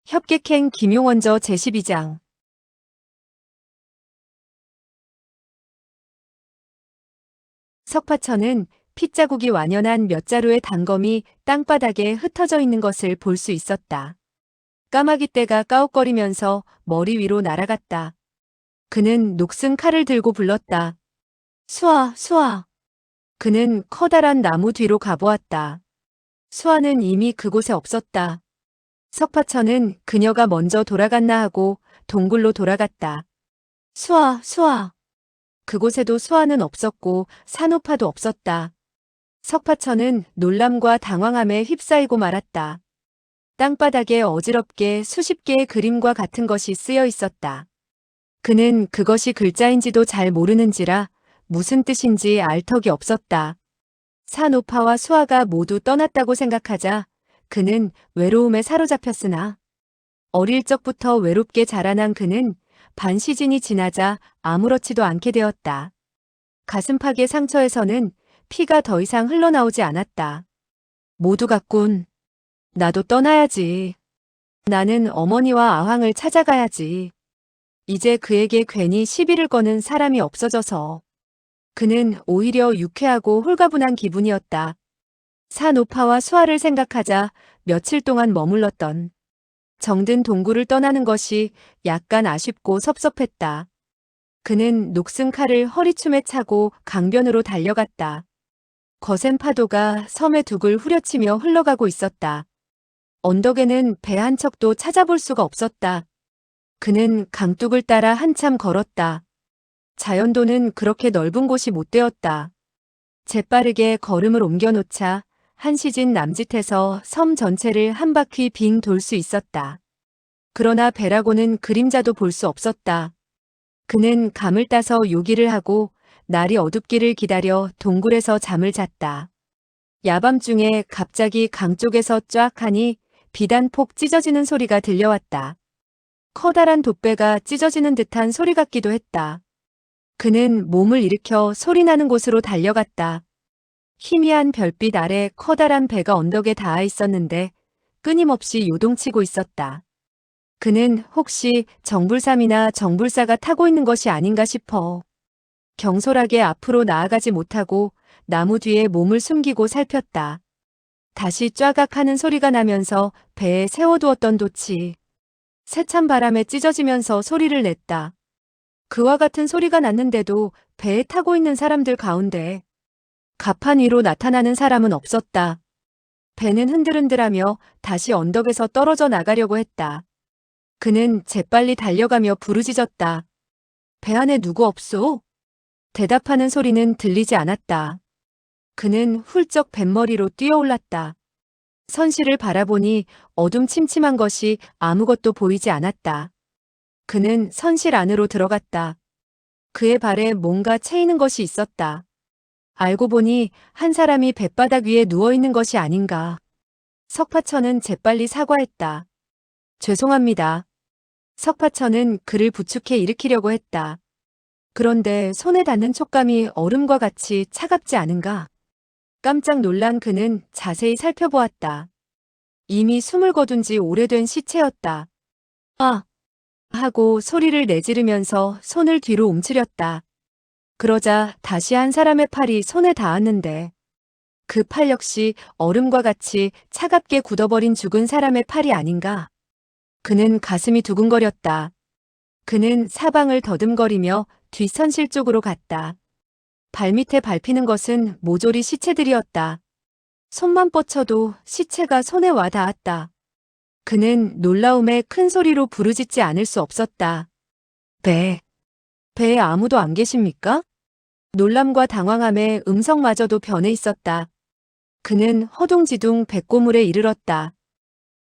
협객행 김용원저 제12장 석파천은 핏자국이 완연한 몇 자루의 단검이 땅바닥에 흩어져 있는 것을 볼 수 있었다. 까마귀 떼가 까웃거리면서 머리 위로 날아갔다. 그는 녹슨 칼을 들고 불렀다. 수아, 수아. 그는 커다란 나무 뒤로 가보았다. 수아는 이미 그곳에 없었다. 석파천은 그녀가 먼저 돌아갔나 하고 동굴로 돌아갔다. 수아, 수아. 그곳에도 수아는 없었고 산호파도 없었다. 석파천은 놀람과 당황함에 휩싸이고 말았다. 땅바닥에 어지럽게 수십 개의 그림과 같은 것이 쓰여 있었다. 그는 그것이 글자인지도 잘 모르는지라 무슨 뜻인지 알 턱이 없었다. 산호파와 수아가 모두 떠났다고 생각하자 그는 외로움에 사로잡혔으나 어릴 적부터 외롭게 자라난 그는 반시즌이 지나자 아무렇지도 않게 되었다. 가슴팍의 상처에서는 피가 더 이상 흘러나오지 않았다. 모두 갔군. 나도 떠나야지. 나는 어머니와 아황을 찾아가야지. 이제 그에게 괜히 시비를 거는 사람이 없어져서. 그는 오히려 유쾌하고 홀가분한 기분이었다. 산오파와 수아를 생각하자 며칠 동안 머물렀던 정든 동굴을 떠나는 것이 약간 아쉽고 섭섭했다. 그는 녹슨 칼을 허리춤에 차고 강변으로 달려갔다. 거센 파도가 섬의 둑을 후려치며 흘러가고 있었다. 언덕에는 배 한 척도 찾아볼 수가 없었다. 그는 강둑을 따라 한참 걸었다. 자연도는 그렇게 넓은 곳이 못 되었다. 재빠르게 걸음을 옮겨놓자 한시즌 남짓해서 섬 전체를 한 바퀴 빙 돌 수 있었다. 그러나 배라고는 그림자도 볼 수 없었다. 그는 감을 따서 요기를 하고 날이 어둡기를 기다려 동굴에서 잠을 잤다. 야밤중에 갑자기 강 쪽에서 쫙 하니 비단폭 찢어지는 소리가 들려왔다. 커다란 돛배가 찢어지는 듯한 소리 같기도 했다. 그는 몸을 일으켜 소리나는 곳으로 달려갔다. 희미한 별빛 아래 커다란 배가 언덕에 닿아 있었는데 끊임없이 요동치고 있었다. 그는 혹시 정불삼이나 정불사가 타고 있는 것이 아닌가 싶어 경솔하게 앞으로 나아가지 못하고 나무 뒤에 몸을 숨기고 살폈다. 다시 쫘각 하는 소리가 나면서 배에 세워두었던 돛이 세찬 바람에 찢어지면서 소리를 냈다. 그와 같은 소리가 났는데도 배에 타고 있는 사람들 가운데 갑판 위로 나타나는 사람은 없었다. 배는 흔들흔들하며 다시 언덕에서 떨어져 나가려고 했다. 그는 재빨리 달려가며 부르짖었다. 배 안에 누구 없소? 대답하는 소리는 들리지 않았다. 그는 훌쩍 뱃머리로 뛰어올랐다. 선실을 바라보니 어둠침침한 것이 아무것도 보이지 않았다. 그는 선실 안으로 들어갔다. 그의 발에 뭔가 채이는 것이 있었다. 알고 보니 한 사람이 뱃바닥 위에 누워있는 것이 아닌가. 석파천은 재빨리 사과했다. 죄송합니다. 석파천은 그를 부축해 일으키려고 했다. 그런데 손에 닿는 촉감이 얼음과 같이 차갑지 않은가? 깜짝 놀란 그는 자세히 살펴보았다. 이미 숨을 거둔 지 오래된 시체였다. 아! 하고 소리를 내지르면서 손을 뒤로 움츠렸다. 그러자 다시 한 사람의 팔이 손에 닿았는데 그 팔 역시 얼음과 같이 차갑게 굳어버린 죽은 사람의 팔이 아닌가. 그는 가슴이 두근거렸다. 그는 사방을 더듬거리며 뒷선실 쪽으로 갔다. 발밑에 밟히는 것은 모조리 시체들이었다. 손만 뻗쳐도 시체가 손에 와 닿았다. 그는 놀라움에 큰 소리로 부르짖지 않을 수 없었다. 배에 아무도 안 계십니까? 놀람과 당황함에 음성마저도 변해 있었다. 그는 허둥지둥 백고물에 이르렀다.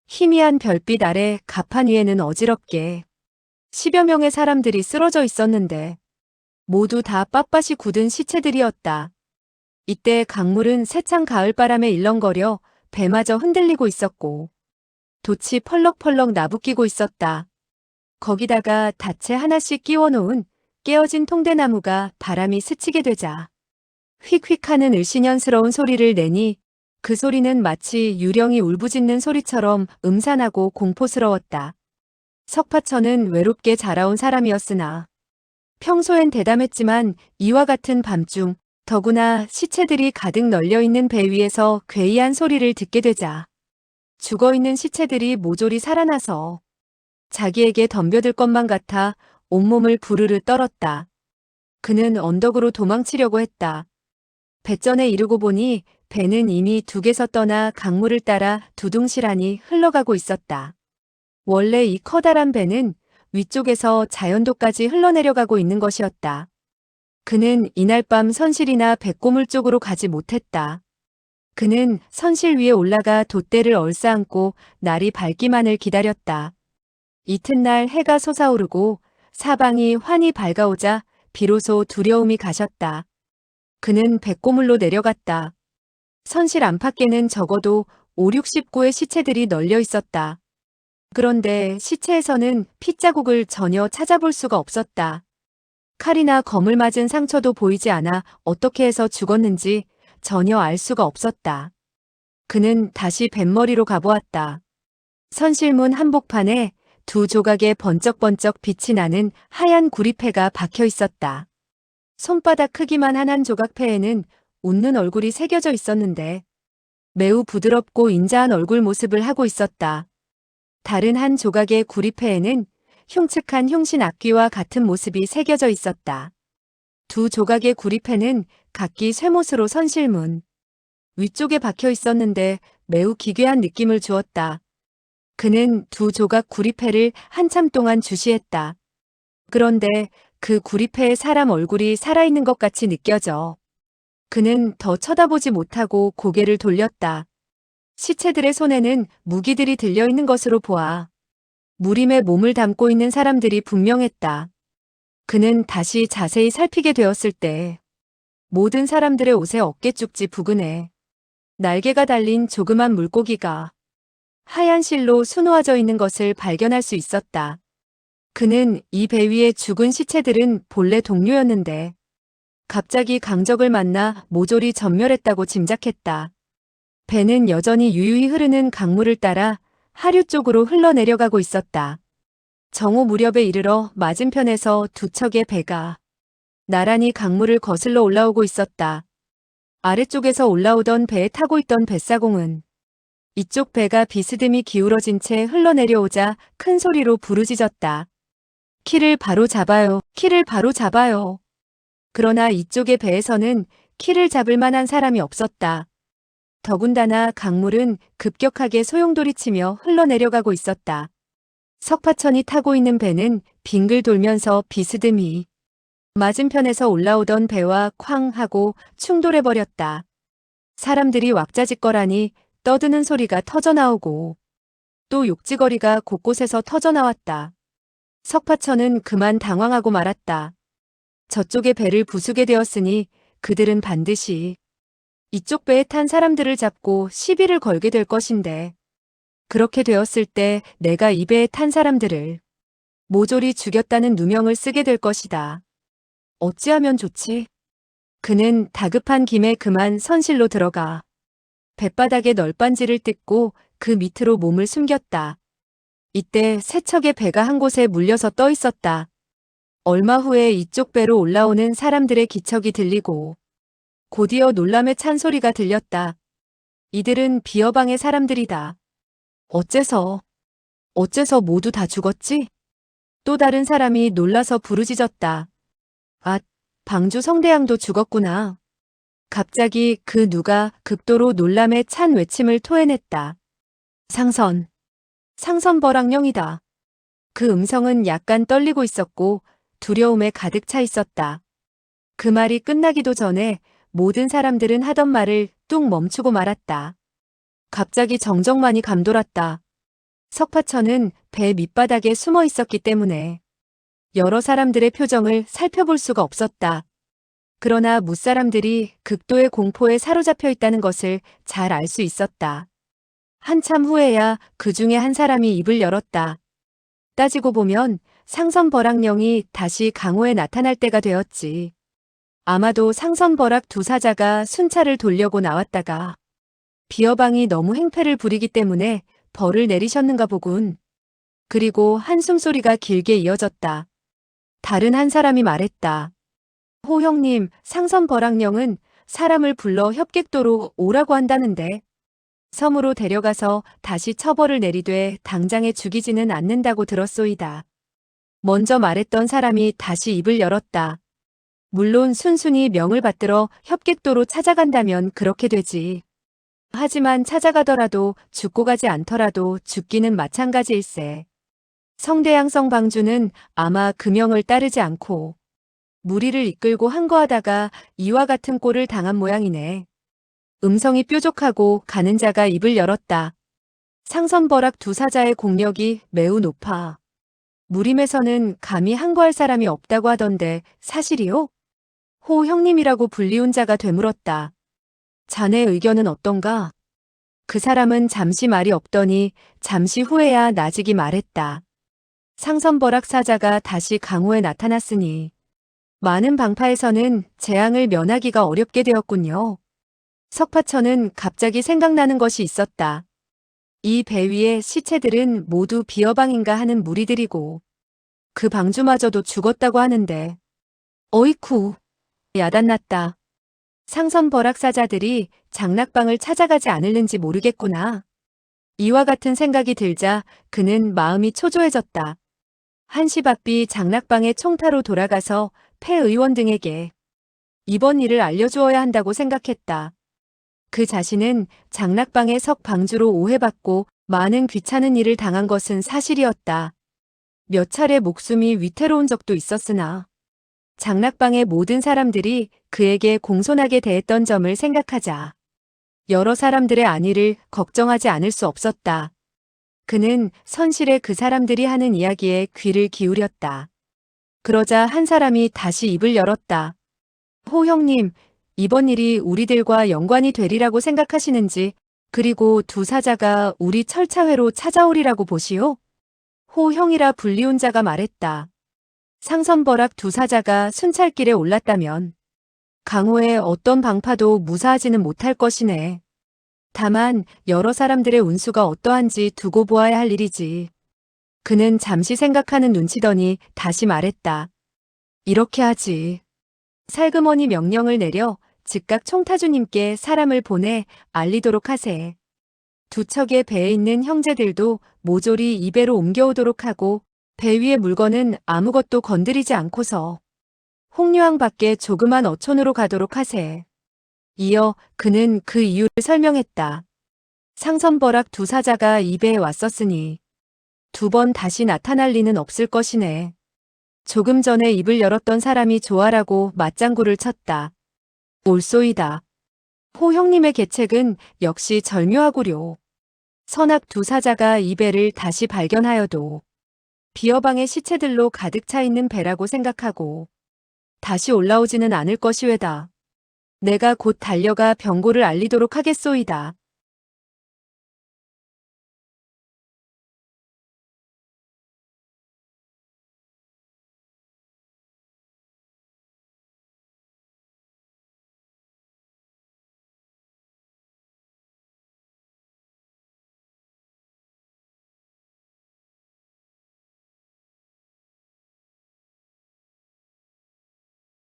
희미한 별빛 아래 갑판 위에는 어지럽게 10여 명의 사람들이 쓰러져 있었는데 모두 다 빳빳이 굳은 시체들이었다. 이때 강물은 세찬 가을바람에 일렁거려 배마저 흔들리고 있었고 돛이 펄럭펄럭 나부끼고 있었다. 거기다가 다채 하나씩 끼워놓은 깨어진 통대나무가 바람이 스치게 되자 휙휙하는 을씨년스러운 소리를 내니 그 소리는 마치 유령이 울부짖는 소리처럼 음산하고 공포스러웠다. 석파천은 외롭게 자라온 사람이었으나 평소엔 대담했지만 이와 같은 밤중 더구나 시체들이 가득 널려있는 배 위에서 괴이한 소리를 듣게 되자 죽어있는 시체들이 모조리 살아나서 자기에게 덤벼들 것만 같아 온몸을 부르르 떨었다. 그는 언덕으로 도망치려고 했다. 배전에 이르고 보니 배는 이미 둑에서 떠나 강물을 따라 두둥실하니 흘러가고 있었다. 원래 이 커다란 배는 위쪽에서 자연도까지 흘러내려가고 있는 것이었다. 그는 이날 밤 선실이나 백고물 쪽으로 가지 못했다. 그는 선실 위에 올라가 돛대를 얼싸안고 날이 밝기만을 기다렸다. 이튿날 해가 솟아오르고 사방이 환히 밝아오자 비로소 두려움이 가셨다. 그는 백고물로 내려갔다. 선실 안팎에는 적어도 5, 60구의 시체들이 널려 있었다. 그런데 시체에서는 핏자국을 전혀 찾아볼 수가 없었다. 칼이나 검을 맞은 상처도 보이지 않아 어떻게 해서 죽었는지 전혀 알 수가 없었다. 그는 다시 뱃머리로 가보았다. 선실문 한복판에 두 조각의 번쩍번쩍 빛이 나는 하얀 구리패가 박혀 있었다. 손바닥 크기만 한 조각패에는 웃는 얼굴이 새겨져 있었는데 매우 부드럽고 인자한 얼굴 모습을 하고 있었다. 다른 한 조각의 구리패에는 흉측한 흉신 악귀와 같은 모습이 새겨져 있었다. 두 조각의 구리패는 각기 쇠못으로 선실문 위쪽에 박혀 있었는데 매우 기괴한 느낌을 주었다. 그는 두 조각 구리패를 한참 동안 주시했다. 그런데 그 구리패의 사람 얼굴이 살아있는 것 같이 느껴져. 그는 더 쳐다보지 못하고 고개를 돌렸다. 시체들의 손에는 무기들이 들려있는 것으로 보아 무림에 몸을 담고 있는 사람들이 분명했다. 그는 다시 자세히 살피게 되었을 때 모든 사람들의 옷에 어깨쪽지 부근에 날개가 달린 조그만 물고기가 하얀 실로 수놓아져 있는 것을 발견할 수 있었다. 그는 이 배 위에 죽은 시체들은 본래 동료였는데 갑자기 강적을 만나 모조리 전멸했다고 짐작했다. 배는 여전히 유유히 흐르는 강물을 따라 하류 쪽으로 흘러내려가고 있었다. 정오 무렵에 이르러 맞은편에서 두 척의 배가 나란히 강물을 거슬러 올라오고 있었다. 아래쪽에서 올라오던 배에 타고 있던 뱃사공은 이쪽 배가 비스듬히 기울어진 채 흘러내려오자 큰 소리로 부르짖었다. 키를 바로 잡아요. 키를 바로 잡아요. 그러나 이쪽의 배에서는 키를 잡을 만한 사람이 없었다. 더군다나 강물은 급격하게 소용돌이치며 흘러내려가고 있었다. 석파천이 타고 있는 배는 빙글 돌면서 비스듬히 맞은편에서 올라오던 배와 쾅 하고 충돌해버렸다. 사람들이 왁자지껄하니 떠드는 소리가 터져나오고 또 욕지거리가 곳곳에서 터져나왔다. 석파천은 그만 당황하고 말았다. 저쪽의 배를 부수게 되었으니 그들은 반드시 이쪽 배에 탄 사람들을 잡고 시비를 걸게 될 것인데 그렇게 되었을 때 내가 이 배에 탄 사람들을 모조리 죽였다는 누명을 쓰게 될 것이다. 어찌하면 좋지? 그는 다급한 김에 그만 선실로 들어가 뱃바닥에 널빤지를 뜯고 그 밑으로 몸을 숨겼다. 이때 세 척의 배가 한 곳에 물려서 떠 있었다. 얼마 후에 이쪽 배로 올라오는 사람들의 기척이 들리고 곧이어 놀람의 찬소리가 들렸다. 이들은 비어방의 사람들이다. 어째서 모두 다 죽었지? 또 다른 사람이 놀라서 부르짖었다. 아, 방주 성대양도 죽었구나. 갑자기 그 누가 극도로 놀람에 찬 외침을 토해냈다. 상선버랑령이다. 그 음성은 약간 떨리고 있었고 두려움에 가득 차 있었다. 그 말이 끝나기도 전에 모든 사람들은 하던 말을 뚝 멈추고 말았다. 갑자기 정적만이 감돌았다. 석파천은 배 밑바닥에 숨어 있었기 때문에 여러 사람들의 표정을 살펴볼 수가 없었다. 그러나 무사람들이 극도의 공포에 사로잡혀 있다는 것을 잘 알 수 있었다. 한참 후에야 그 중에 한 사람이 입을 열었다. 따지고 보면 상선버락령이 다시 강호에 나타날 때가 되었지. 아마도 상선버락 두 사자가 순찰을 돌려고 나왔다가 비어방이 너무 행패를 부리기 때문에 벌을 내리셨는가 보군. 그리고 한숨 소리가 길게 이어졌다. 다른 한 사람이 말했다. 호 형님, 상선 버락령은 사람을 불러 협객도로 오라고 한다는데 섬으로 데려가서 다시 처벌을 내리되 당장에 죽이지는 않는다고 들었소이다. 먼저 말했던 사람이 다시 입을 열었다. 물론 순순히 명을 받들어 협객도로 찾아간다면 그렇게 되지. 하지만 찾아가더라도 죽고 가지 않더라도 죽기는 마찬가지일세. 성대양성 방주는 아마 그 명을 따르지 않고 무리를 이끌고 항거하다가 이와 같은 꼴을 당한 모양이네. 음성이 뾰족하고 가는 자가 입을 열었다. 상선버락 두 사자의 공력이 매우 높아. 무림에서는 감히 항거할 사람이 없다고 하던데 사실이요? 호 형님이라고 불리운 자가 되물었다. 자네 의견은 어떤가? 그 사람은 잠시 말이 없더니 잠시 후에야 나직이 말했다. 상선버락 사자가 다시 강호에 나타났으니 많은 방파에서는 재앙을 면하기가 어렵게 되었군요. 석파천은 갑자기 생각나는 것이 있었다. 이 배 위의 시체들은 모두 비어방인가 하는 무리들이고 그 방주마저도 죽었다고 하는데 어이쿠 야단났다. 상선버락 사자들이 장락방을 찾아가지 않을는지 모르겠구나. 이와 같은 생각이 들자 그는 마음이 초조해졌다. 한시바삐 장락방의 총타로 돌아가서 폐의원 등에게 이번 일을 알려주어야 한다고 생각했다. 그 자신은 장락방의 석 방주로 오해받고 많은 귀찮은 일을 당한 것은 사실이었다. 몇 차례 목숨이 위태로운 적도 있었으나 장락방의 모든 사람들이 그에게 공손하게 대했던 점을 생각하자 여러 사람들의 안위를 걱정하지 않을 수 없었다. 그는 선실에 그 사람들이 하는 이야기에 귀를 기울였다. 그러자 한 사람이 다시 입을 열었다. 호 형님, 이번 일이 우리들과 연관이 되리라고 생각하시는지, 그리고 두 사자가 우리 철차회로 찾아오리라고 보시오? 호 형이라 불리운 자가 말했다. 상선버락 두 사자가 순찰길에 올랐다면 강호의 어떤 방파도 무사하지는 못할 것이네. 다만 여러 사람들의 운수가 어떠한지 두고 보아야 할 일이지. 그는 잠시 생각하는 눈치더니 다시 말했다. 이렇게 하지. 살그머니 명령을 내려 즉각 총타주님께 사람을 보내 알리도록 하세. 두 척의 배에 있는 형제들도 모조리 이 배로 옮겨오도록 하고 배 위의 물건은 아무것도 건드리지 않고서 홍류항 밖에 조그만 어촌으로 가도록 하세. 이어 그는 그 이유를 설명했다. 상선버락 두 사자가 이 배에 왔었으니 두 번 다시 나타날 리는 없을 것이네. 조금 전에 입을 열었던 사람이 조아라고 맞장구를 쳤다. 옳소이다. 호 형님의 계책은 역시 절묘하구려. 선악 두 사자가 이 배를 다시 발견하여도 비어방의 시체들로 가득 차 있는 배라고 생각하고 다시 올라오지는 않을 것이외다. 내가 곧 달려가 병고를 알리도록 하겠소이다.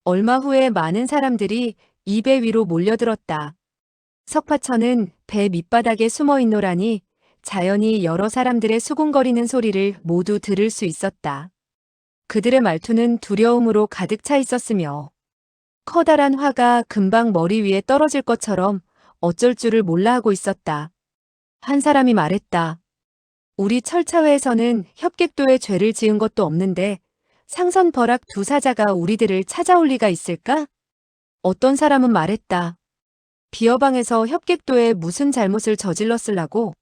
얼마 후에 많은 사람들이 이 배 위로 몰려들었다. 석파천은 배 밑바닥에 숨어 있노라니 자연히 여러 사람들의 수군거리는 소리를 모두 들을 수 있었다. 그들의 말투는 두려움으로 가득 차 있었으며 커다란 화가 금방 머리 위에 떨어질 것처럼 어쩔 줄을 몰라 하고 있었다. 한 사람이 말했다. 우리 철차회에서는 협객도에 죄를 지은 것도 없는데 상선버락 두 사자가 우리들을 찾아올 리가 있을까? 어떤 사람은 말했다. 비어방에서 협객도에 무슨 잘못을 저질렀을라고?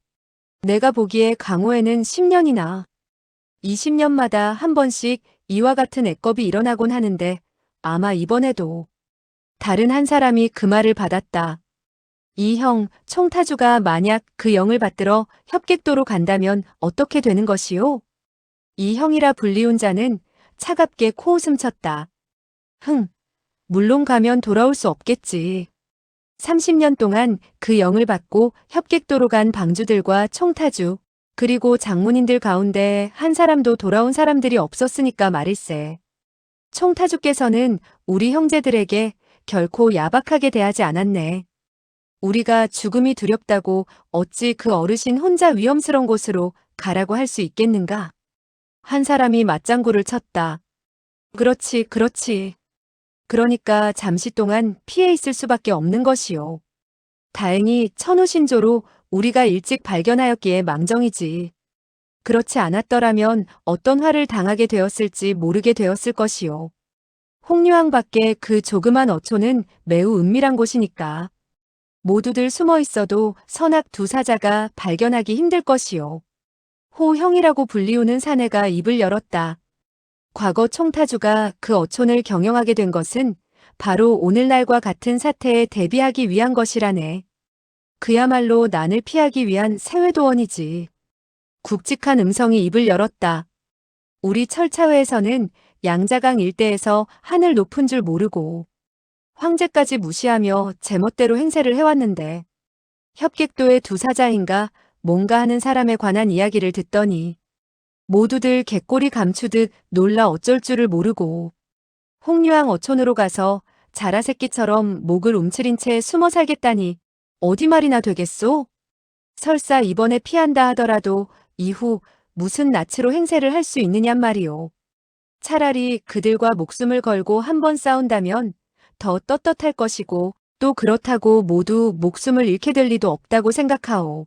내가 보기에 강호에는 10년이나 20년마다 한 번씩 이와 같은 애겁이 일어나곤 하는데 아마 이번에도. 다른 한 사람이 그 말을 받았다. 이 형, 총타주가 만약 그 영을 받들어 협객도로 간다면 어떻게 되는 것이오? 이 형이라 불리운 자는 차갑게 코웃음 쳤다. 물론 가면 돌아올 수 없겠지. 30년 동안 그 영을 받고 협객도로 간 방주들과 총타주, 그리고 장문인들 가운데 한 사람도 돌아온 사람들이 없었으니까 말일세. 총타주께서는 우리 형제들에게 결코 야박하게 대하지 않았네. 우리가 죽음이 두렵다고 어찌 그 어르신 혼자 위험스러운 곳으로 가라고 할 수 있겠는가? 한 사람이 맞장구를 쳤다. 그렇지, 그렇지. 그러니까 잠시 동안 피해 있을 수밖에 없는 것이요. 다행히 천우신조로 우리가 일찍 발견하였기에 망정이지. 그렇지 않았더라면 어떤 화를 당하게 되었을지 모르게 되었을 것이요. 홍류항 밖에 그 조그만 어촌은 매우 은밀한 곳이니까. 모두들 숨어 있어도 선악 두 사자가 발견하기 힘들 것이요. 호형이라고 불리우는 사내가 입을 열었다. 과거 총타주가 그 어촌을 경영하게 된 것은 바로 오늘날과 같은 사태에 대비하기 위한 것이라네. 그야말로 난을 피하기 위한 세외도원이지. 굵직한 음성이 입을 열었다. 우리 철차회에서는 양자강 일대에서 하늘 높은 줄 모르고 황제까지 무시하며 제멋대로 행세를 해왔는데 협객도의 두 사자인가 뭔가 하는 사람에 관한 이야기를 듣더니 모두들 갯꼬리 감추듯 놀라 어쩔 줄을 모르고 홍류항 어촌으로 가서 자라새끼처럼 목을 움츠린 채 숨어 살겠다니 어디 말이나 되겠소? 설사 이번에 피한다 하더라도 이후 무슨 낯으로 행세를 할 수 있느냔 말이오. 차라리 그들과 목숨을 걸고 한번 싸운다면 더 떳떳할 것이고 또 그렇다고 모두 목숨을 잃게 될 리도 없다고 생각하오.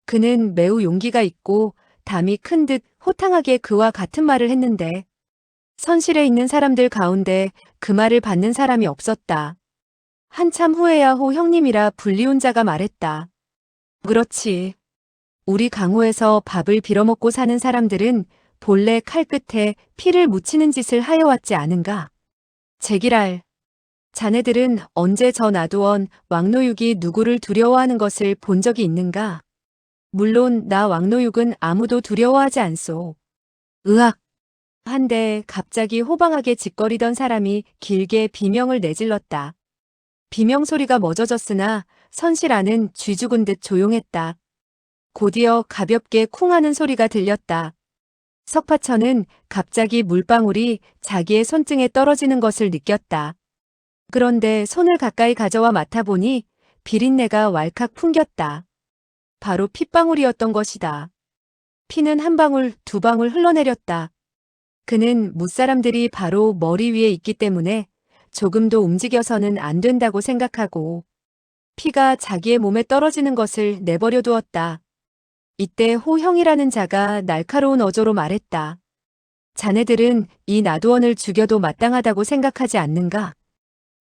그는 매우 용기가 있고 담이 큰 듯 호탕하게 그와 같은 말을 했는데 선실에 있는 사람들 가운데 그 말을 받는 사람이 없었다. 한참 후에야 호 형님이라 불리운 자가 말했다. 그렇지. 우리 강호에서 밥을 빌어먹고 사는 사람들은 본래 칼 끝에 피를 묻히는 짓을 하여왔지 않은가. 제기랄. 자네들은 언제 저 나두원 왕노육이 누구를 두려워하는 것을 본 적이 있는가? 물론 나 왕노육은 아무도 두려워하지 않소. 으악! 한데 갑자기 호방하게 짓거리던 사람이 길게 비명을 내질렀다. 비명 소리가 멎어졌으나 선실 안은 쥐 죽은 듯 조용했다. 곧이어 가볍게 쿵 하는 소리가 들렸다. 석파천은 갑자기 물방울이 자기의 손등에 떨어지는 것을 느꼈다. 그런데 손을 가까이 가져와 맡아보니 비린내가 왈칵 풍겼다. 바로 핏방울이었던 것이다. 피는 한 방울, 두 방울 흘러내렸다. 그는 무사람들이 바로 머리 위에 있기 때문에 조금도 움직여서는 안 된다고 생각하고 피가 자기의 몸에 떨어지는 것을 내버려 두었다. 이때 호형이라는 자가 날카로운 어조로 말했다. 자네들은 이 나두원을 죽여도 마땅하다고 생각하지 않는가?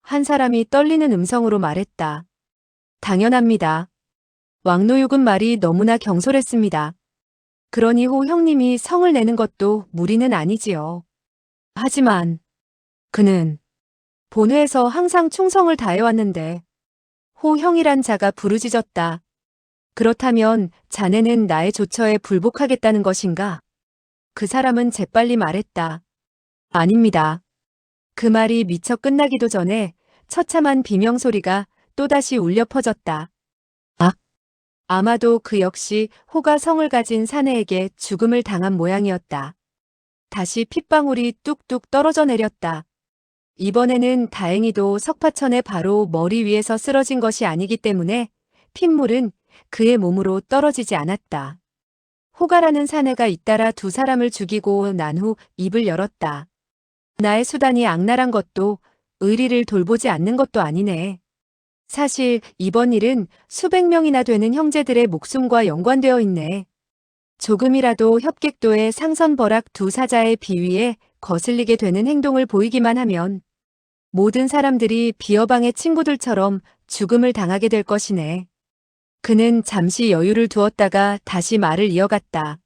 한 사람이 떨리는 음성으로 말했다. 당연합니다. 왕노육은 말이 너무나 경솔했습니다. 그러니 호 형님이 성을 내는 것도 무리는 아니지요. 하지만 그는 본회에서 항상 충성을 다해왔는데 호 형이란 자가 부르짖었다. 그렇다면 자네는 나의 조처에 불복하겠다는 것인가? 그 사람은 재빨리 말했다. 아닙니다. 그 말이 미처 끝나기도 전에 처참한 비명소리가 또다시 울려 퍼졌다. 아! 아마도 그 역시 호가 성을 가진 사내에게 죽음을 당한 모양이었다. 다시 핏방울이 뚝뚝 떨어져 내렸다. 이번에는 다행히도 석파천의 바로 머리 위에서 쓰러진 것이 아니기 때문에 핏물은 그의 몸으로 떨어지지 않았다. 호가라는 사내가 잇따라 두 사람을 죽이고 난 후 입을 열었다. 나의 수단이 악랄한 것도 의리를 돌보지 않는 것도 아니네. 사실 이번 일은 수백 명이나 되는 형제들의 목숨과 연관되어 있네. 조금이라도 협객도의 상선벌악 두 사자의 비위에 거슬리게 되는 행동을 보이기만 하면 모든 사람들이 비어방의 친구들처럼 죽음을 당하게 될 것이네. 그는 잠시 여유를 두었다가 다시 말을 이어갔다.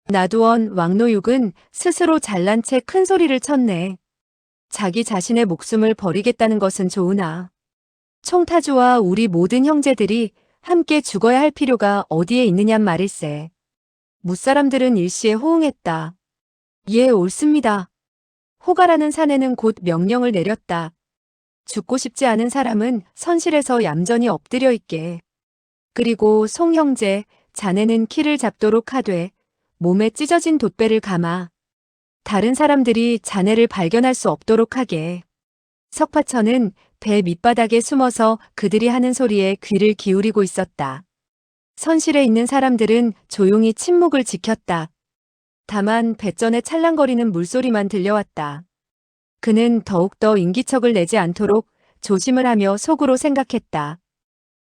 나두원 왕노육은 스스로 잘난 채 큰 소리를 쳤네. 자기 자신의 목숨을 버리겠다는 것은 좋으나 총타주와 우리 모든 형제들이 함께 죽어야 할 필요가 어디에 있느냔 말일세. 무사람들은 일시에 호응했다. 예, 옳습니다. 호가라는 사내는 곧 명령을 내렸다. 죽고 싶지 않은 사람은 선실에서 얌전히 엎드려 있게. 그리고 송 형제, 자네는 키를 잡도록 하되 몸에 찢어진 돛배를 감아 다른 사람들이 자네를 발견할 수 없도록 하게. 석파천은 배 밑바닥에 숨어서 그들이 하는 소리에 귀를 기울이고 있었다. 선실에 있는 사람들은 조용히 침묵을 지켰다. 다만 배전에 찰랑거리는 물소리만 들려왔다. 그는 더욱더 인기척을 내지 않도록 조심을 하며 속으로 생각했다.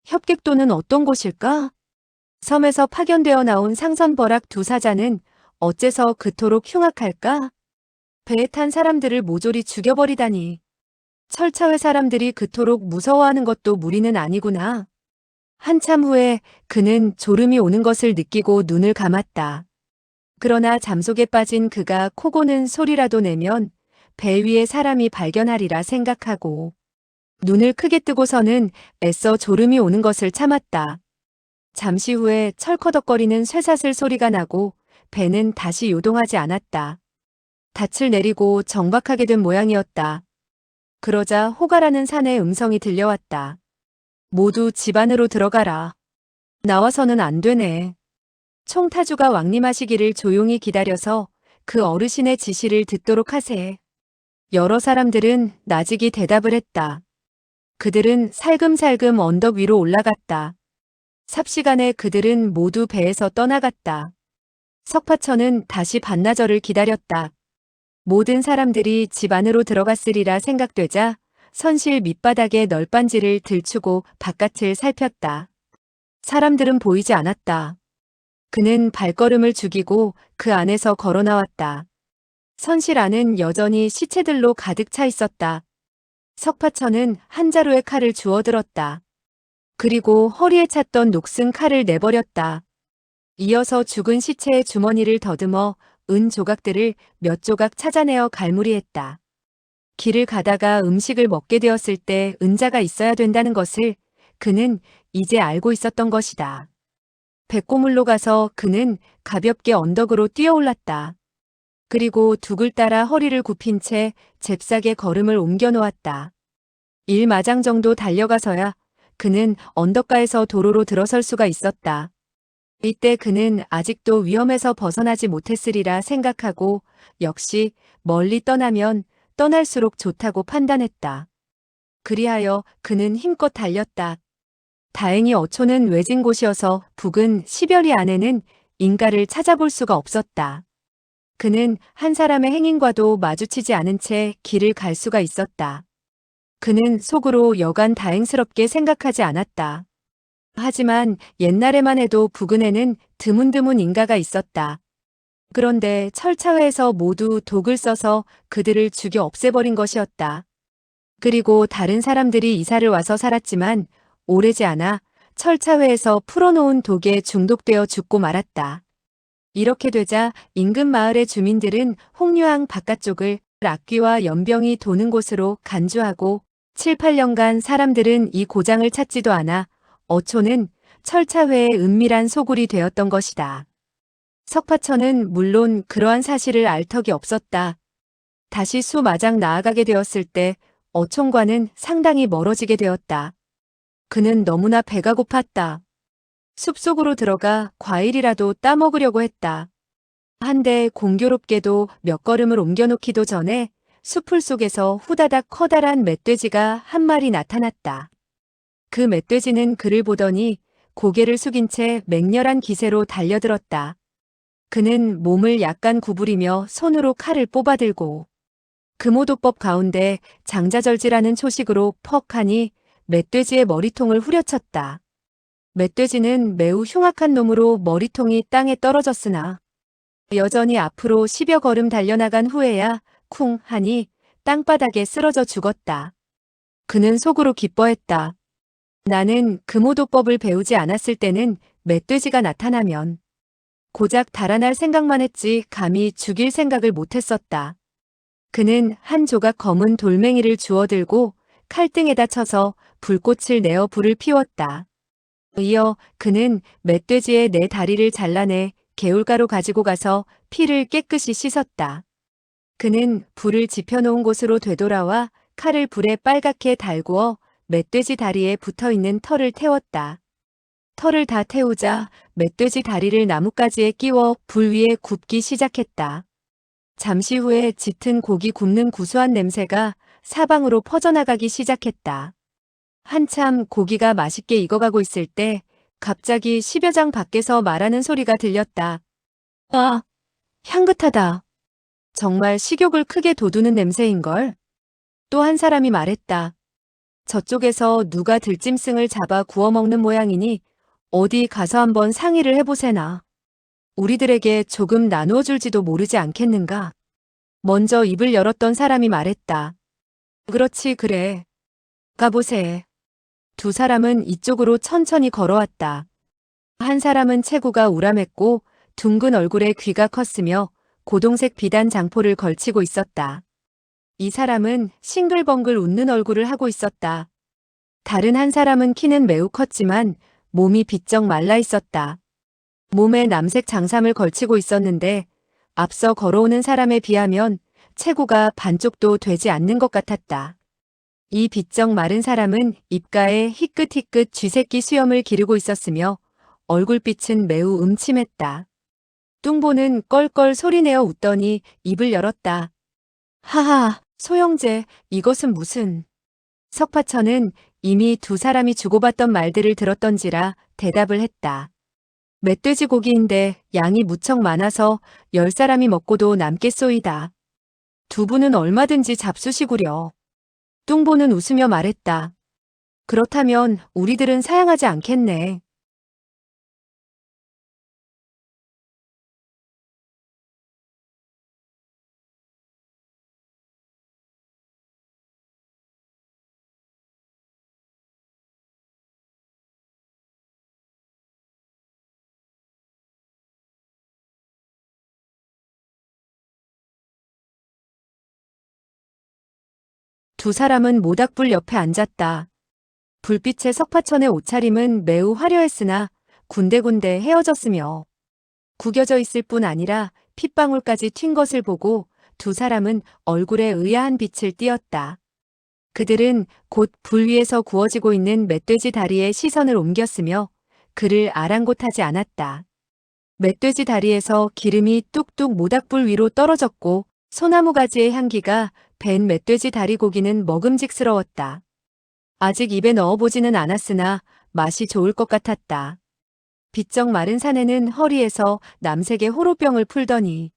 협객도는 어떤 곳일까? 섬에서 파견되어 나온 상선버락 두 사자는 어째서 그토록 흉악할까? 배에 탄 사람들을 모조리 죽여버리다니. 철차회 사람들이 그토록 무서워하는 것도 무리는 아니구나. 한참 후에 그는 졸음이 오는 것을 느끼고 눈을 감았다. 그러나 잠속에 빠진 그가 코 고는 소리라도 내면 배 위에 사람이 발견하리라 생각하고 눈을 크게 뜨고서는 애써 졸음이 오는 것을 참았다. 잠시 후에 철커덕거리는 쇠사슬 소리가 나고 배는 다시 요동하지 않았다. 닻을 내리고 정박하게 된 모양이었다. 그러자 호가라는 산의 음성이 들려왔다. 모두 집 안으로 들어가라. 나와서는 안 되네. 총타주가 왕림하시기를 조용히 기다려서 그 어르신의 지시를 듣도록 하세. 여러 사람들은 나직이 대답을 했다. 그들은 살금살금 언덕 위로 올라갔다. 삽시간에 그들은 모두 배에서 떠나갔다. 석파천은 다시 반나절을 기다렸다. 모든 사람들이 집 안으로 들어갔으리라 생각되자 선실 밑바닥의 널빤지를 들추고 바깥을 살폈다. 사람들은 보이지 않았다. 그는 발걸음을 죽이고 그 안에서 걸어 나왔다. 선실 안은 여전히 시체들로 가득 차 있었다. 석파천은 한 자루의 칼을 주워들었다. 그리고 허리에 찼던 녹슨 칼을 내버렸다. 이어서 죽은 시체의 주머니를 더듬어 은 조각들을 몇 조각 찾아내어 갈무리했다. 길을 가다가 음식을 먹게 되었을 때 은자가 있어야 된다는 것을 그는 이제 알고 있었던 것이다. 백고물로 가서 그는 가볍게 언덕으로 뛰어올랐다. 그리고 둑을 따라 허리를 굽힌 채 잽싸게 걸음을 옮겨 놓았다. 1마장 정도 달려가서야 그는 언덕가에서 도로로 들어설 수가 있었다. 이때 그는 아직도 위험에서 벗어나지 못했으리라 생각하고 역시 멀리 떠나면 떠날수록 좋다고 판단했다. 그리하여 그는 힘껏 달렸다. 다행히 어초는 외진 곳이어서 북은 10여리 안에는 인가를 찾아볼 수가 없었다. 그는 한 사람의 행인과도 마주치지 않은 채 길을 갈 수가 있었다. 그는 속으로 여간 다행스럽게 생각하지 않았다. 하지만 옛날에만 해도 부근에는 드문드문 인가가 있었다. 그런데 철차회에서 모두 독을 써서 그들을 죽여 없애버린 것이었다. 그리고 다른 사람들이 이사를 와서 살았지만 오래지 않아 철차회에서 풀어놓은 독에 중독되어 죽고 말았다. 이렇게 되자 인근 마을의 주민들은 홍류항 바깥쪽을 악귀와 연병이 도는 곳으로 간주하고 7, 8년간 사람들은 이 고장을 찾지도 않아 어초는 철차회의 은밀한 소굴이 되었던 것이다. 석파천은 물론 그러한 사실을 알 턱이 없었다. 다시 수마장 나아가게 되었을 때 어촌과는 상당히 멀어지게 되었다. 그는 너무나 배가 고팠다. 숲속으로 들어가 과일이라도 따먹으려고 했다. 한데 공교롭게도 몇 걸음을 옮겨놓기도 전에 숲풀 속에서 후다닥 커다란 멧돼지가 한 마리 나타났다. 그 멧돼지는 그를 보더니 고개를 숙인 채 맹렬한 기세로 달려들었다. 그는 몸을 약간 구부리며 손으로 칼을 뽑아들고 금오도법 가운데 장자절지라는 초식으로 퍽 하니 멧돼지의 머리통을 후려쳤다. 멧돼지는 매우 흉악한 놈으로 머리통이 땅에 떨어졌으나 여전히 앞으로 10여 걸음 달려나간 후에야 쿵 하니 땅바닥에 쓰러져 죽었다. 그는 속으로 기뻐했다. 나는 금오도법을 배우지 않았을 때는 멧돼지가 나타나면 고작 달아날 생각만 했지 감히 죽일 생각을 못했었다. 그는 한 조각 검은 돌멩이를 주워들고 칼등에다 쳐서 불꽃을 내어 불을 피웠다. 이어 그는 멧돼지의 네 다리를 잘라내 개울가로 가지고 가서 피를 깨끗이 씻었다. 그는 불을 지펴놓은 곳으로 되돌아와 칼을 불에 빨갛게 달구어 멧돼지 다리에 붙어있는 털을 태웠다. 털을 다 태우자 멧돼지 다리를 나뭇가지에 끼워 불 위에 굽기 시작했다. 잠시 후에 짙은 고기 굽는 구수한 냄새가 사방으로 퍼져나가기 시작했다. 한참 고기가 맛있게 익어가고 있을 때 갑자기 10여 장 밖에서 말하는 소리가 들렸다. 아, 향긋하다. 정말 식욕을 크게 돋우는 냄새인걸. 또 한 사람이 말했다. 저쪽에서 누가 들짐승을 잡아 구워 먹는 모양이니 어디 가서 한번 상의를 해보세나. 우리들에게 조금 나누어 줄지도 모르지 않겠는가. 먼저 입을 열었던 사람이 말했다. 그렇지, 그래. 가보세. 두 사람은 이쪽으로 천천히 걸어왔다. 한 사람은 체구가 우람했고 둥근 얼굴에 귀가 컸으며 고동색 비단 장포를 걸치고 있었다. 이 사람은 싱글벙글 웃는 얼굴을 하고 있었다. 다른 한 사람은 키는 매우 컸지만 몸이 비쩍 말라 있었다. 몸에 남색 장삼을 걸치고 있었는데 앞서 걸어오는 사람에 비하면 체구가 반쪽도 되지 않는 것 같았다. 이 비쩍 마른 사람은 입가에 희끗희끗 쥐새끼 수염을 기르고 있었으며 얼굴빛은 매우 음침했다. 뚱보는 껄껄 소리내어 웃더니 입을 열었다. 하하, 소영제, 이것은 무슨... 석파천은 이미 두 사람이 주고받던 말들을 들었던지라 대답을 했다. 멧돼지 고기인데 양이 무척 많아서 10사람이 먹고도 남겠소이다. 두 분은 얼마든지 잡수시구려. 뚱보는 웃으며 말했다. 그렇다면 우리들은 사양하지 않겠네. 두 사람은 모닥불 옆에 앉았다. 불빛의 석파천의 옷차림은 매우 화려했으나 군데군데 헤어졌으며 구겨져 있을 뿐 아니라 핏방울까지 튄 것을 보고 두 사람은 얼굴에 의아한 빛을 띠었다. 그들은 곧 불 위에서 구워지고 있는 멧돼지 다리에 시선을 옮겼으며 그를 아랑곳하지 않았다. 멧돼지 다리에서 기름이 뚝뚝 모닥불 위로 떨어졌고 소나무 가지의 향기가 밴 멧돼지 다리 고기는 먹음직스러웠다. 아직 입에 넣어보지는 않았으나 맛이 좋을 것 같았다. 비쩍 마른 사내는 허리에서 남색의 호로병을 풀더니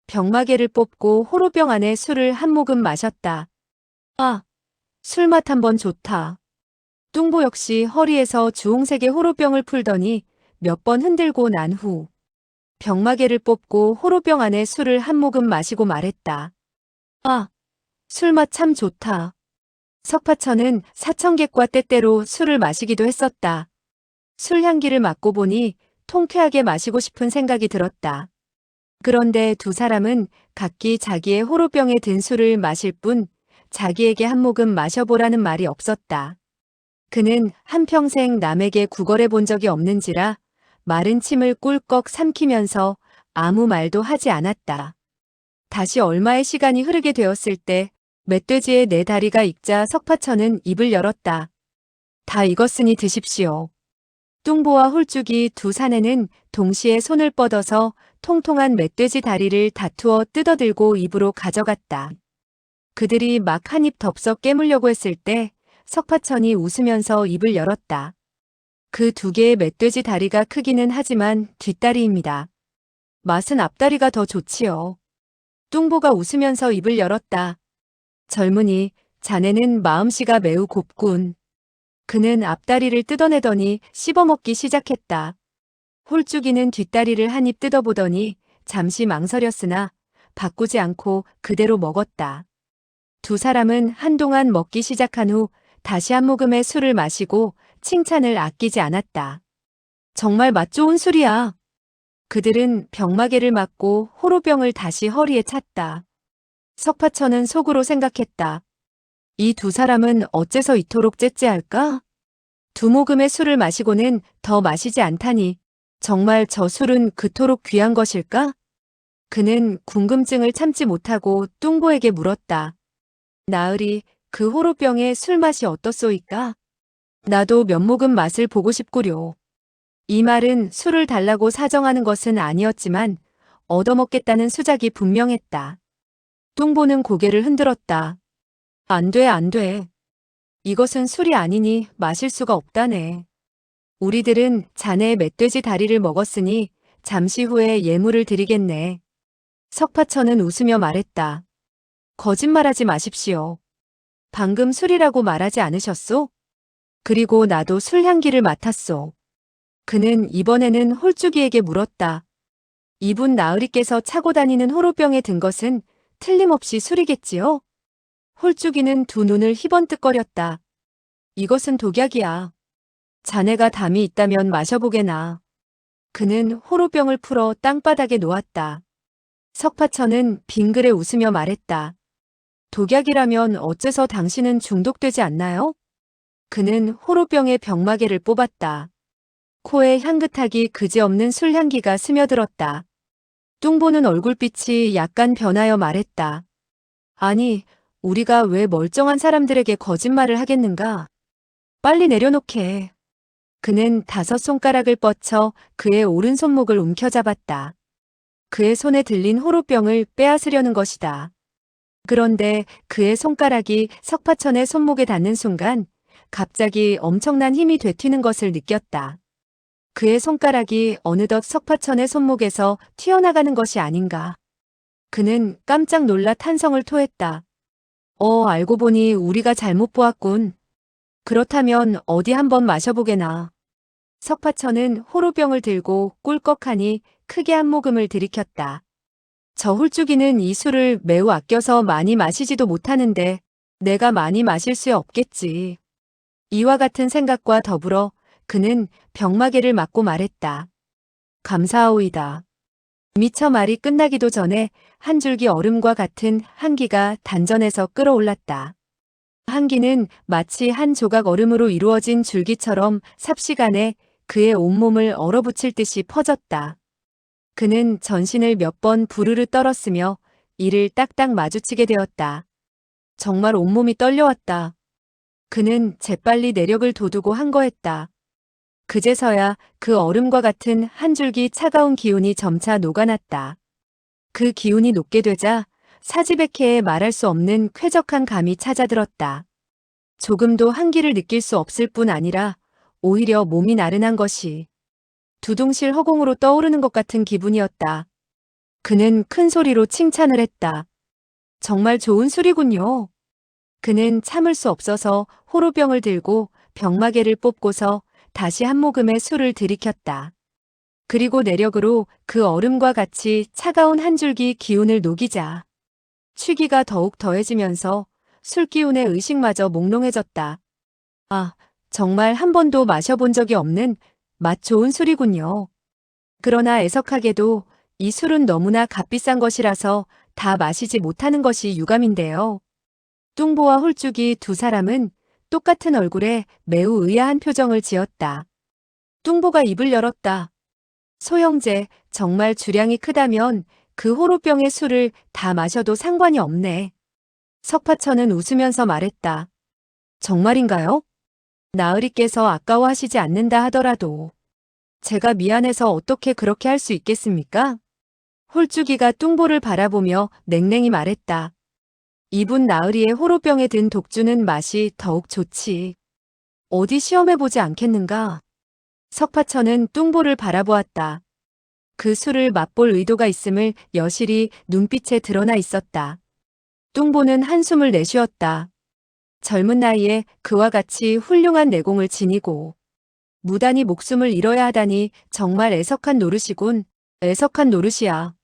병마개를 뽑고 호로병 안에 술을 한 모금 마셨다. 아, 술맛 한번 좋다. 뚱보 역시 허리에서 주홍색의 호로병을 풀더니 몇 번 흔들고 난 후 병마개를 뽑고 호로병 안에 술을 한 모금 마시고 말했다. 아, 술맛 참 좋다. 석파천은 사청객과 때때로 술을 마시기도 했었다. 술 향기를 맡고 보니 통쾌하게 마시고 싶은 생각이 들었다. 그런데 두 사람은 각기 자기의 호로병에 든 술을 마실 뿐 자기에게 한 모금 마셔보라는 말이 없었다. 그는 한평생 남에게 구걸해 본 적이 없는지라 마른 침을 꿀꺽 삼키면서 아무 말도 하지 않았다. 다시 얼마의 시간이 흐르게 되었을 때 멧돼지의 네 다리가 익자 석파천은 입을 열었다. 다 익었으니 드십시오. 뚱보와 홀쭉이 두 사내는 동시에 손을 뻗어서 통통한 멧돼지 다리를 다투어 뜯어들고 입으로 가져갔다. 그들이 막 한 입 덥석 깨물려고 했을 때 석파천이 웃으면서 입을 열었다. 그 두 개의 멧돼지 다리가 크기는 하지만 뒷다리입니다. 맛은 앞다리가 더 좋지요. 뚱보가 웃으면서 입을 열었다. 젊은이, 자네는 마음씨가 매우 곱군. 그는 앞다리를 뜯어내더니 씹어먹기 시작했다. 홀쭉이는 뒷다리를 한 입 뜯어보더니 잠시 망설였으나 바꾸지 않고 그대로 먹었다. 두 사람은 한동안 먹기 시작한 후 다시 한 모금의 술을 마시고 칭찬을 아끼지 않았다. 정말 맛 좋은 술이야. 그들은 병마개를 맞고 호로병을 다시 허리에 찼다. 석파천은 속으로 생각했다. 이 두 사람은 어째서 이토록 째째할까? 두 모금의 술을 마시고는 더 마시지 않다니 정말 저 술은 그토록 귀한 것일까? 그는 궁금증을 참지 못하고 뚱보에게 물었다. 나으리, 그 호로병의 술맛이 어떻소이까? 나도 몇 모금 맛을 보고 싶구려. 이 말은 술을 달라고 사정하는 것은 아니었지만 얻어먹겠다는 수작이 분명했다. 뚱보는 고개를 흔들었다. 안 돼, 안 돼. 이것은 술이 아니니 마실 수가 없다네. 우리들은 자네의 멧돼지 다리를 먹었으니 잠시 후에 예물을 드리겠네. 석파천은 웃으며 말했다. 거짓말하지 마십시오. 방금 술이라고 말하지 않으셨소? 그리고 나도 술 향기를 맡았소. 그는 이번에는 홀쭉이에게 물었다. 이분 나으리께서 차고 다니는 호로병에 든 것은 틀림없이 술이겠지요? 홀쭉이는 두 눈을 희번뜩거렸다. 이것은 독약이야. 자네가 담이 있다면 마셔보게나. 그는 호로병을 풀어 땅바닥에 놓았다. 석파천은 빙그레 웃으며 말했다. 독약이라면 어째서 당신은 중독되지 않나요? 그는 호로병의 병마개를 뽑았다. 코에 향긋하기 그지없는 술향기가 스며들었다. 뚱보는 얼굴빛이 약간 변하여 말했다. 아니, 우리가 왜 멀쩡한 사람들에게 거짓말을 하겠는가? 빨리 내려놓게. 그는 5손가락을 뻗쳐 그의 오른손목을 움켜잡았다. 그의 손에 들린 호로병을 빼앗으려는 것이다. 그런데 그의 손가락이 석파천의 손목에 닿는 순간 갑자기 엄청난 힘이 되튀는 것을 느꼈다. 그의 손가락이 어느덧 석파천의 손목에서 튀어나가는 것이 아닌가. 그는 깜짝 놀라 탄성을 토했다. 알고 보니 우리가 잘못 보았군. 그렇다면 어디 한번 마셔보게나. 석파천은 호로병을 들고 꿀꺽하니 크게 한 모금을 들이켰다. 저 홀쭉이는 이 술을 매우 아껴서 많이 마시지도 못하는데 내가 많이 마실 수 없겠지. 이와 같은 생각과 더불어 그는 병마개를 맞고 말했다. 감사하오이다. 미처 말이 끝나기도 전에 한 줄기 얼음과 같은 한기가 단전에서 끓어올랐다. 한기는 마치 한 조각 얼음으로 이루어진 줄기처럼 삽시간에 그의 온몸을 얼어붙일 듯이 퍼졌다. 그는 전신을 몇 번 부르르 떨었으며 이를 딱딱 마주치게 되었다. 정말 온몸이 떨려왔다. 그는 재빨리 내력을 돋우고 항거했다. 그제서야 그 얼음과 같은 한 줄기 차가운 기운이 점차 녹아났다. 그 기운이 녹게 되자 사지백해에 말할 수 없는 쾌적한 감이 찾아들었다. 조금도 한기를 느낄 수 없을 뿐 아니라 오히려 몸이 나른한 것이 두둥실 허공으로 떠오르는 것 같은 기분이었다. 그는 큰 소리로 칭찬을 했다. 정말 좋은 술이군요. 그는 참을 수 없어서 호로병을 들고 병마개를 뽑고서 다시 한 모금의 술을 들이켰다. 그리고 내력으로 그 얼음과 같이 차가운 한 줄기 기운을 녹이자 취기가 더욱 더해지면서 술기운의 의식마저 몽롱해졌다. 아, 정말 한 번도 마셔본 적이 없는 맛 좋은 술이군요. 그러나 애석하게도 이 술은 너무나 값비싼 것이라서 다 마시지 못하는 것이 유감인데요. 뚱보와 홀쭉이 두 사람은 똑같은 얼굴에 매우 의아한 표정을 지었다. 뚱보가 입을 열었다. 소형제, 정말 주량이 크다면 그 호로병의 술을 다 마셔도 상관이 없네. 석파천은 웃으면서 말했다. 정말인가요? 나으리께서 아까워하시지 않는다 하더라도 제가 미안해서 어떻게 그렇게 할 수 있겠습니까? 홀쭉이가 뚱보를 바라보며 냉랭히 말했다. 이분 나으리의 호로병에 든 독주는 맛이 더욱 좋지. 어디 시험해보지 않겠는가? 석파천은 뚱보를 바라보았다. 그 술을 맛볼 의도가 있음을 여실히 눈빛에 드러나 있었다. 뚱보는 한숨을 내쉬었다. 젊은 나이에 그와 같이 훌륭한 내공을 지니고 무단히 목숨을 잃어야 하다니 정말 애석한 노릇이군. 애석한 노릇이야.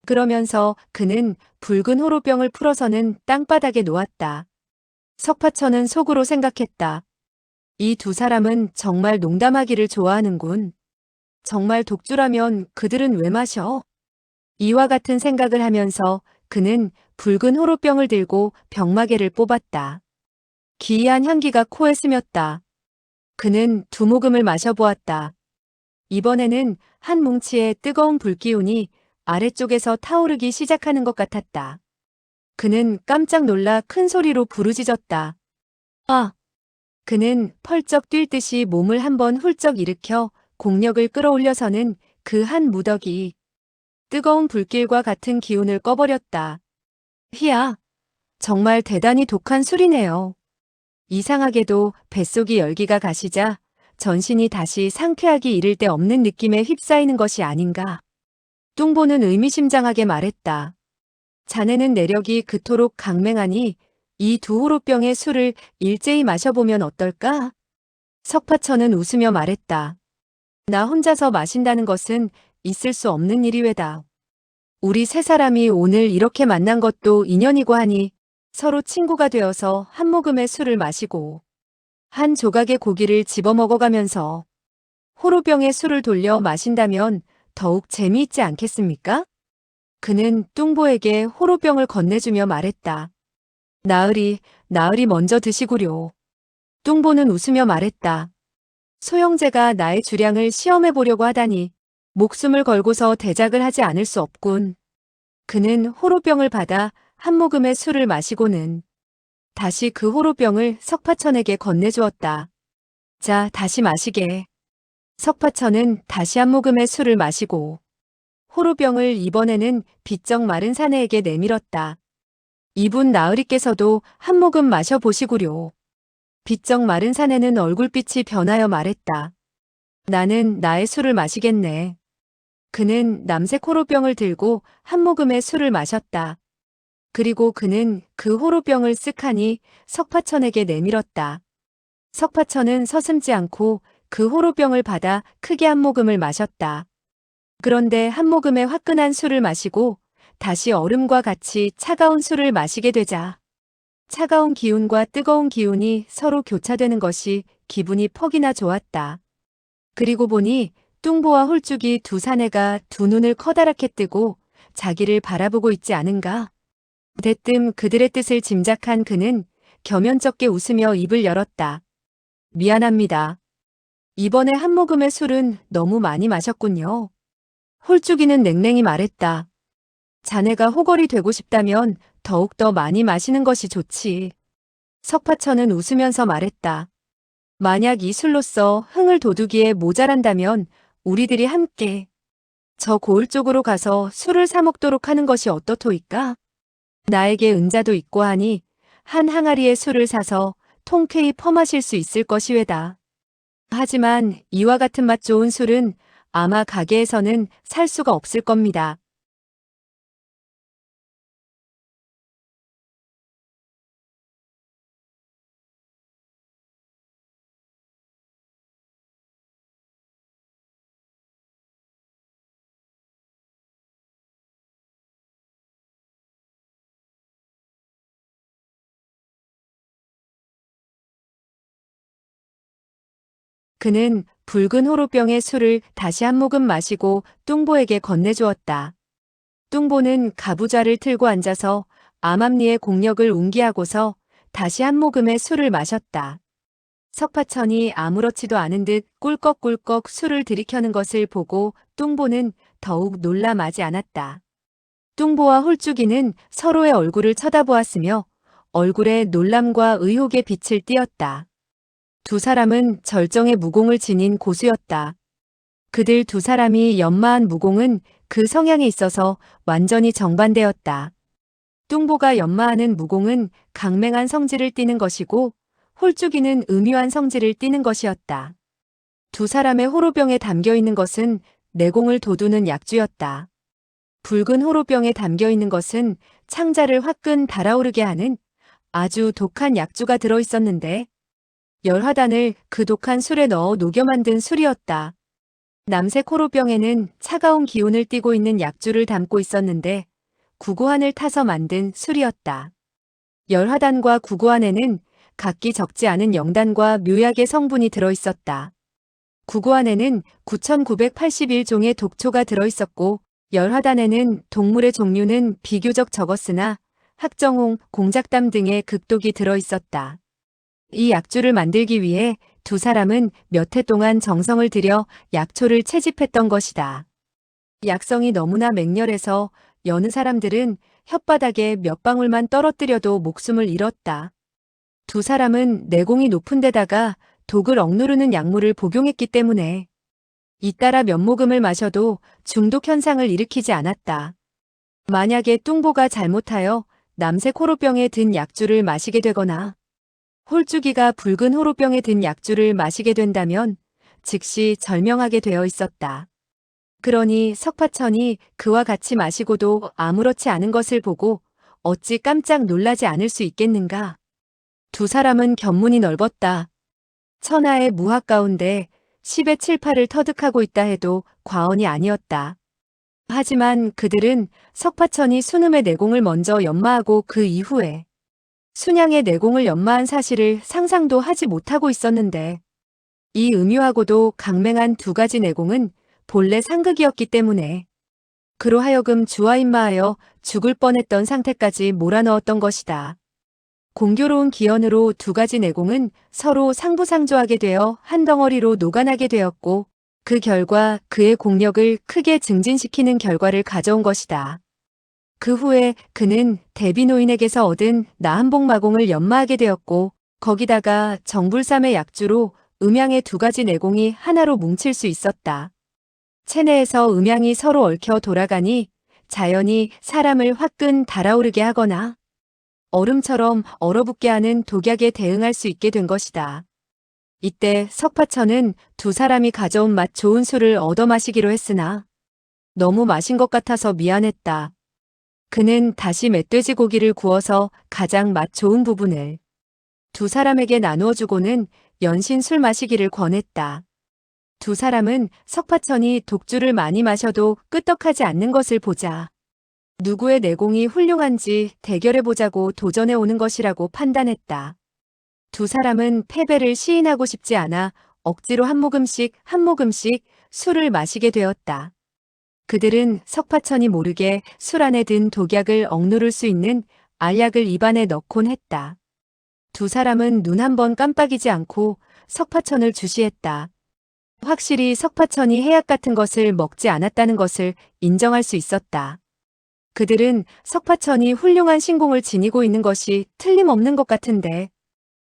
그러면서 그는 붉은 호로병을 풀어서는 땅바닥에 놓았다. 석파천은 속으로 생각했다. 이 두 사람은 정말 농담하기를 좋아하는군. 정말 독주라면 그들은 왜 마셔? 이와 같은 생각을 하면서 그는 붉은 호로병을 들고 병마개를 뽑았다. 기이한 향기가 코에 스몄다. 그는 두 모금을 마셔보았다. 이번에는 한 뭉치의 뜨거운 불기운이 아래쪽에서 타오르기 시작하는 것 같았다. 그는 깜짝 놀라 큰 소리로 부르짖었다. 아! 그는 펄쩍 뛸 듯이 몸을 한번 훌쩍 일으켜 공력을 끌어올려서는 그 한 무더기 뜨거운 불길과 같은 기운을 꺼버렸다. 희야, 정말 대단히 독한 술이네요. 이상하게도 뱃속이 열기가 가시자 전신이 다시 상쾌하기 이를 데 없는 느낌에 휩싸이는 것이 아닌가. 뚱보는 의미심장하게 말했다. 자네는 내력이 그토록 강맹하니 이 두 호로병의 술을 일제히 마셔보면 어떨까? 석파천은 웃으며 말했다. 나 혼자서 마신다는 것은 있을 수 없는 일이외다. 우리 세 사람이 오늘 이렇게 만난 것도 인연이고 하니 서로 친구가 되어서 한 모금의 술을 마시고 한 조각의 고기를 집어먹어가면서 호로병에 술을 돌려 마신다면 더욱 재미있지 않겠습니까? 그는 뚱보에게 호로병을 건네주며 말했다. 나으리 먼저 드시구려. 뚱보는 웃으며 말했다. 소형제가 나의 주량을 시험해 보려고 하다니 목숨을 걸고서 대작을 하지 않을 수 없군. 그는 호로병을 받아 한 모금의 술을 마시고는 다시 그 호로병을 석파천에게 건네주었다. 자, 다시 마시게. 석파천은 다시 한 모금의 술을 마시고 호로병을 이번에는 비쩍 마른 사내에게 내밀었다. 이분 나으리께서도 한 모금 마셔보시구려. 비쩍 마른 사내는 얼굴빛이 변하여 말했다. 나는 나의 술을 마시겠네. 그는 남색 호로병을 들고 한 모금의 술을 마셨다. 그리고 그는 그 호로병을 쓱하니 석파천에게 내밀었다. 석파천은 서슴지 않고 그 호로병을 받아 크게 한 모금을 마셨다. 그런데 한 모금의 화끈한 술을 마시고 다시 얼음과 같이 차가운 술을 마시게 되자 차가운 기운과 뜨거운 기운이 서로 교차되는 것이 기분이 퍽이나 좋았다. 그리고 보니 뚱보와 홀쭉이 두 사내가 두 눈을 커다랗게 뜨고 자기를 바라보고 있지 않은가. 대뜸 그들의 뜻을 짐작한 그는 겸연쩍게 웃으며 입을 열었다. 미안합니다. 이번에 한 모금의 술은 너무 많이 마셨군요. 홀쭉이는 냉랭히 말했다. 자네가 호걸이 되고 싶다면 더욱더 많이 마시는 것이 좋지. 석파천은 웃으면서 말했다. 만약 이 술로써 흥을 돋우기에 모자란다면 우리들이 함께 저 고을 쪽으로 가서 술을 사 먹도록 하는 것이 어떻소이까? 나에게 은자도 있고 하니 한 항아리의 술을 사서 통쾌히 퍼마실 수 있을 것이외다. 하지만 이와 같은 맛 좋은 술은 아마 가게에서는 살 수가 없을 겁니다. 그는 붉은 호로병의 술을 다시 한 모금 마시고 뚱보에게 건네주었다. 뚱보는 가부좌를 틀고 앉아서 암암리의 공력을 웅기하고서 다시 한 모금의 술을 마셨다. 석파천이 아무렇지도 않은 듯 꿀꺽꿀꺽 술을 들이켜는 것을 보고 뚱보는 더욱 놀라 마지 않았다. 뚱보와 홀쭉이는 서로의 얼굴을 쳐다보았으며 얼굴에 놀람과 의혹의 빛을 띠었다. 두 사람은 절정의 무공을 지닌 고수였다. 그들 두 사람이 연마한 무공은 그 성향에 있어서 완전히 정반대였다. 뚱보가 연마하는 무공은 강맹한 성질을 띠는 것이고 홀쭉이는 음유한 성질을 띠는 것이었다. 두 사람의 호로병에 담겨 있는 것은 내공을 돋우는 약주였다. 붉은 호로병에 담겨 있는 것은 창자를 화끈 달아오르게 하는 아주 독한 약주가 들어 있었는데 열화단을 그 독한 술에 넣어 녹여 만든 술이었다. 남색 호로병에는 차가운 기운을 띠고 있는 약주를 담고 있었는데 구구한을 타서 만든 술이었다. 열화단과 구구한에는 각기 적지 않은 영단과 묘약의 성분이 들어 있었다. 구구한에는 9,981종의 독초가 들어 있었고 열화단에는 동물의 종류는 비교적 적었으나 학정홍, 공작담 등의 극독이 들어 있었다. 이 약주를 만들기 위해 두 사람은 몇 해 동안 정성을 들여 약초를 채집했던 것이다. 약성이 너무나 맹렬해서 여느 사람들은 혓바닥에 몇 방울만 떨어뜨려도 목숨을 잃었다. 두 사람은 내공이 높은 데다가 독을 억누르는 약물을 복용했기 때문에 잇따라 몇 모금을 마셔도 중독 현상을 일으키지 않았다. 만약에 뚱보가 잘못하여 남색 호로병에 든 약주를 마시게 되거나 홀쭉이가 붉은 호로병에 든 약주를 마시게 된다면 즉시 절명하게 되어 있었다. 그러니 석파천이 그와 같이 마시고도 아무렇지 않은 것을 보고 어찌 깜짝 놀라지 않을 수 있겠는가. 두 사람은 견문이 넓었다. 천하의 무학 가운데 10의 7, 8을 터득하고 있다 해도 과언이 아니었다. 하지만 그들은 석파천이 순음의 내공을 먼저 연마하고 그 이후에 순양의 내공을 연마한 사실을 상상도 하지 못하고 있었는데 이 음유하고도 강맹한 두 가지 내공은 본래 상극이었기 때문에 그로 하여금 주화인마하여 죽을 뻔했던 상태까지 몰아넣었던 것이다. 공교로운 기연으로 두 가지 내공은 서로 상부상조하게 되어 한 덩어리로 녹아나게 되었고 그 결과 그의 공력을 크게 증진시키는 결과를 가져온 것이다. 그 후에 그는 대비노인에게서 얻은 나한복마공을 연마하게 되었고 거기다가 정불삼의 약주로 음양의 두 가지 내공이 하나로 뭉칠 수 있었다. 체내에서 음양이 서로 얽혀 돌아가니 자연히 사람을 화끈 달아오르게 하거나 얼음처럼 얼어붙게 하는 독약에 대응할 수 있게 된 것이다. 이때 석파천은 두 사람이 가져온 맛 좋은 술을 얻어 마시기로 했으나 너무 마신 것 같아서 미안했다. 그는 다시 멧돼지 고기를 구워서 가장 맛 좋은 부분을 두 사람에게 나누어 주고는 연신 술 마시기를 권했다. 두 사람은 석파천이 독주를 많이 마셔도 끄떡하지 않는 것을 보자 누구의 내공이 훌륭한지 대결해보자고 도전해 오는 것이라고 판단했다. 두 사람은 패배를 시인하고 싶지 않아 억지로 한 모금씩 한 모금씩 술을 마시게 되었다. 그들은 석파천이 모르게 술 안에 든 독약을 억누를 수 있는 알약을 입안에 넣곤 했다. 두 사람은 눈 한 번 깜빡이지 않고 석파천을 주시했다. 확실히 석파천이 해약 같은 것을 먹지 않았다는 것을 인정할 수 있었다. 그들은 석파천이 훌륭한 신공을 지니고 있는 것이 틀림없는 것 같은데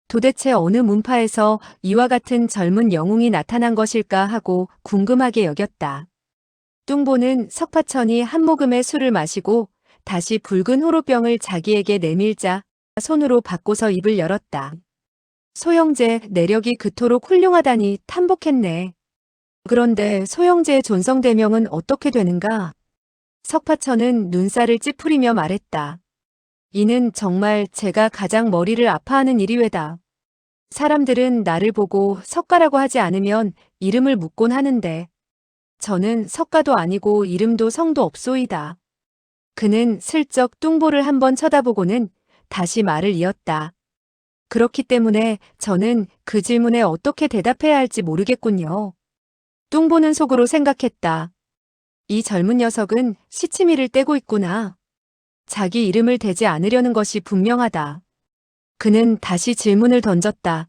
도대체 어느 문파에서 이와 같은 젊은 영웅이 나타난 것일까 하고 궁금하게 여겼다. 뚱보는 석파천이 한 모금의 술을 마시고 다시 붉은 호로병을 자기에게 내밀자 손으로 받고서 입을 열었다. 소영제 내력이 그토록 훌륭하다니 탐복했네. 그런데 소영제의 존성대명은 어떻게 되는가? 석파천은 눈살을 찌푸리며 말했다. 이는 정말 제가 가장 머리를 아파하는 일이외다. 사람들은 나를 보고 석가라고 하지 않으면 이름을 묻곤 하는데 저는 석가도 아니고 이름도 성도 없소이다. 그는 슬쩍 뚱보를 한번 쳐다보고는 다시 말을 이었다. 그렇기 때문에 저는 그 질문에 어떻게 대답해야 할지 모르겠군요. 뚱보는 속으로 생각했다. 이 젊은 녀석은 시치미를 떼고 있구나. 자기 이름을 대지 않으려는 것이 분명하다. 그는 다시 질문을 던졌다.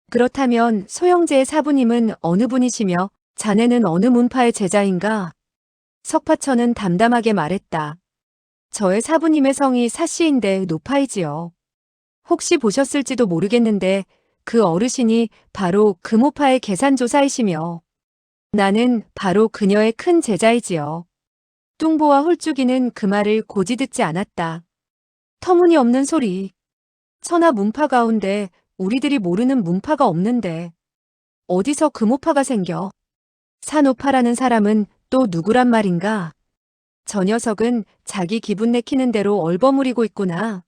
그렇다면 소영제의 사부님은 어느 분이시며 자네는 어느 문파의 제자인가? 석파천은 담담하게 말했다. 저의 사부님의 성이 사씨인데 노파이지요. 혹시 보셨을지도 모르겠는데 그 어르신이 바로 금오파의 계산조사이시며 나는 바로 그녀의 큰 제자이지요. 뚱보와 홀쭉이는 그 말을 고지 듣지 않았다. 터무니없는 소리. 천하 문파 가운데 우리들이 모르는 문파가 없는데 어디서 금오파가 생겨? 산오파라는 사람은 또 누구란 말인가? 저 녀석은 자기 기분 내키는 대로 얼버무리고 있구나.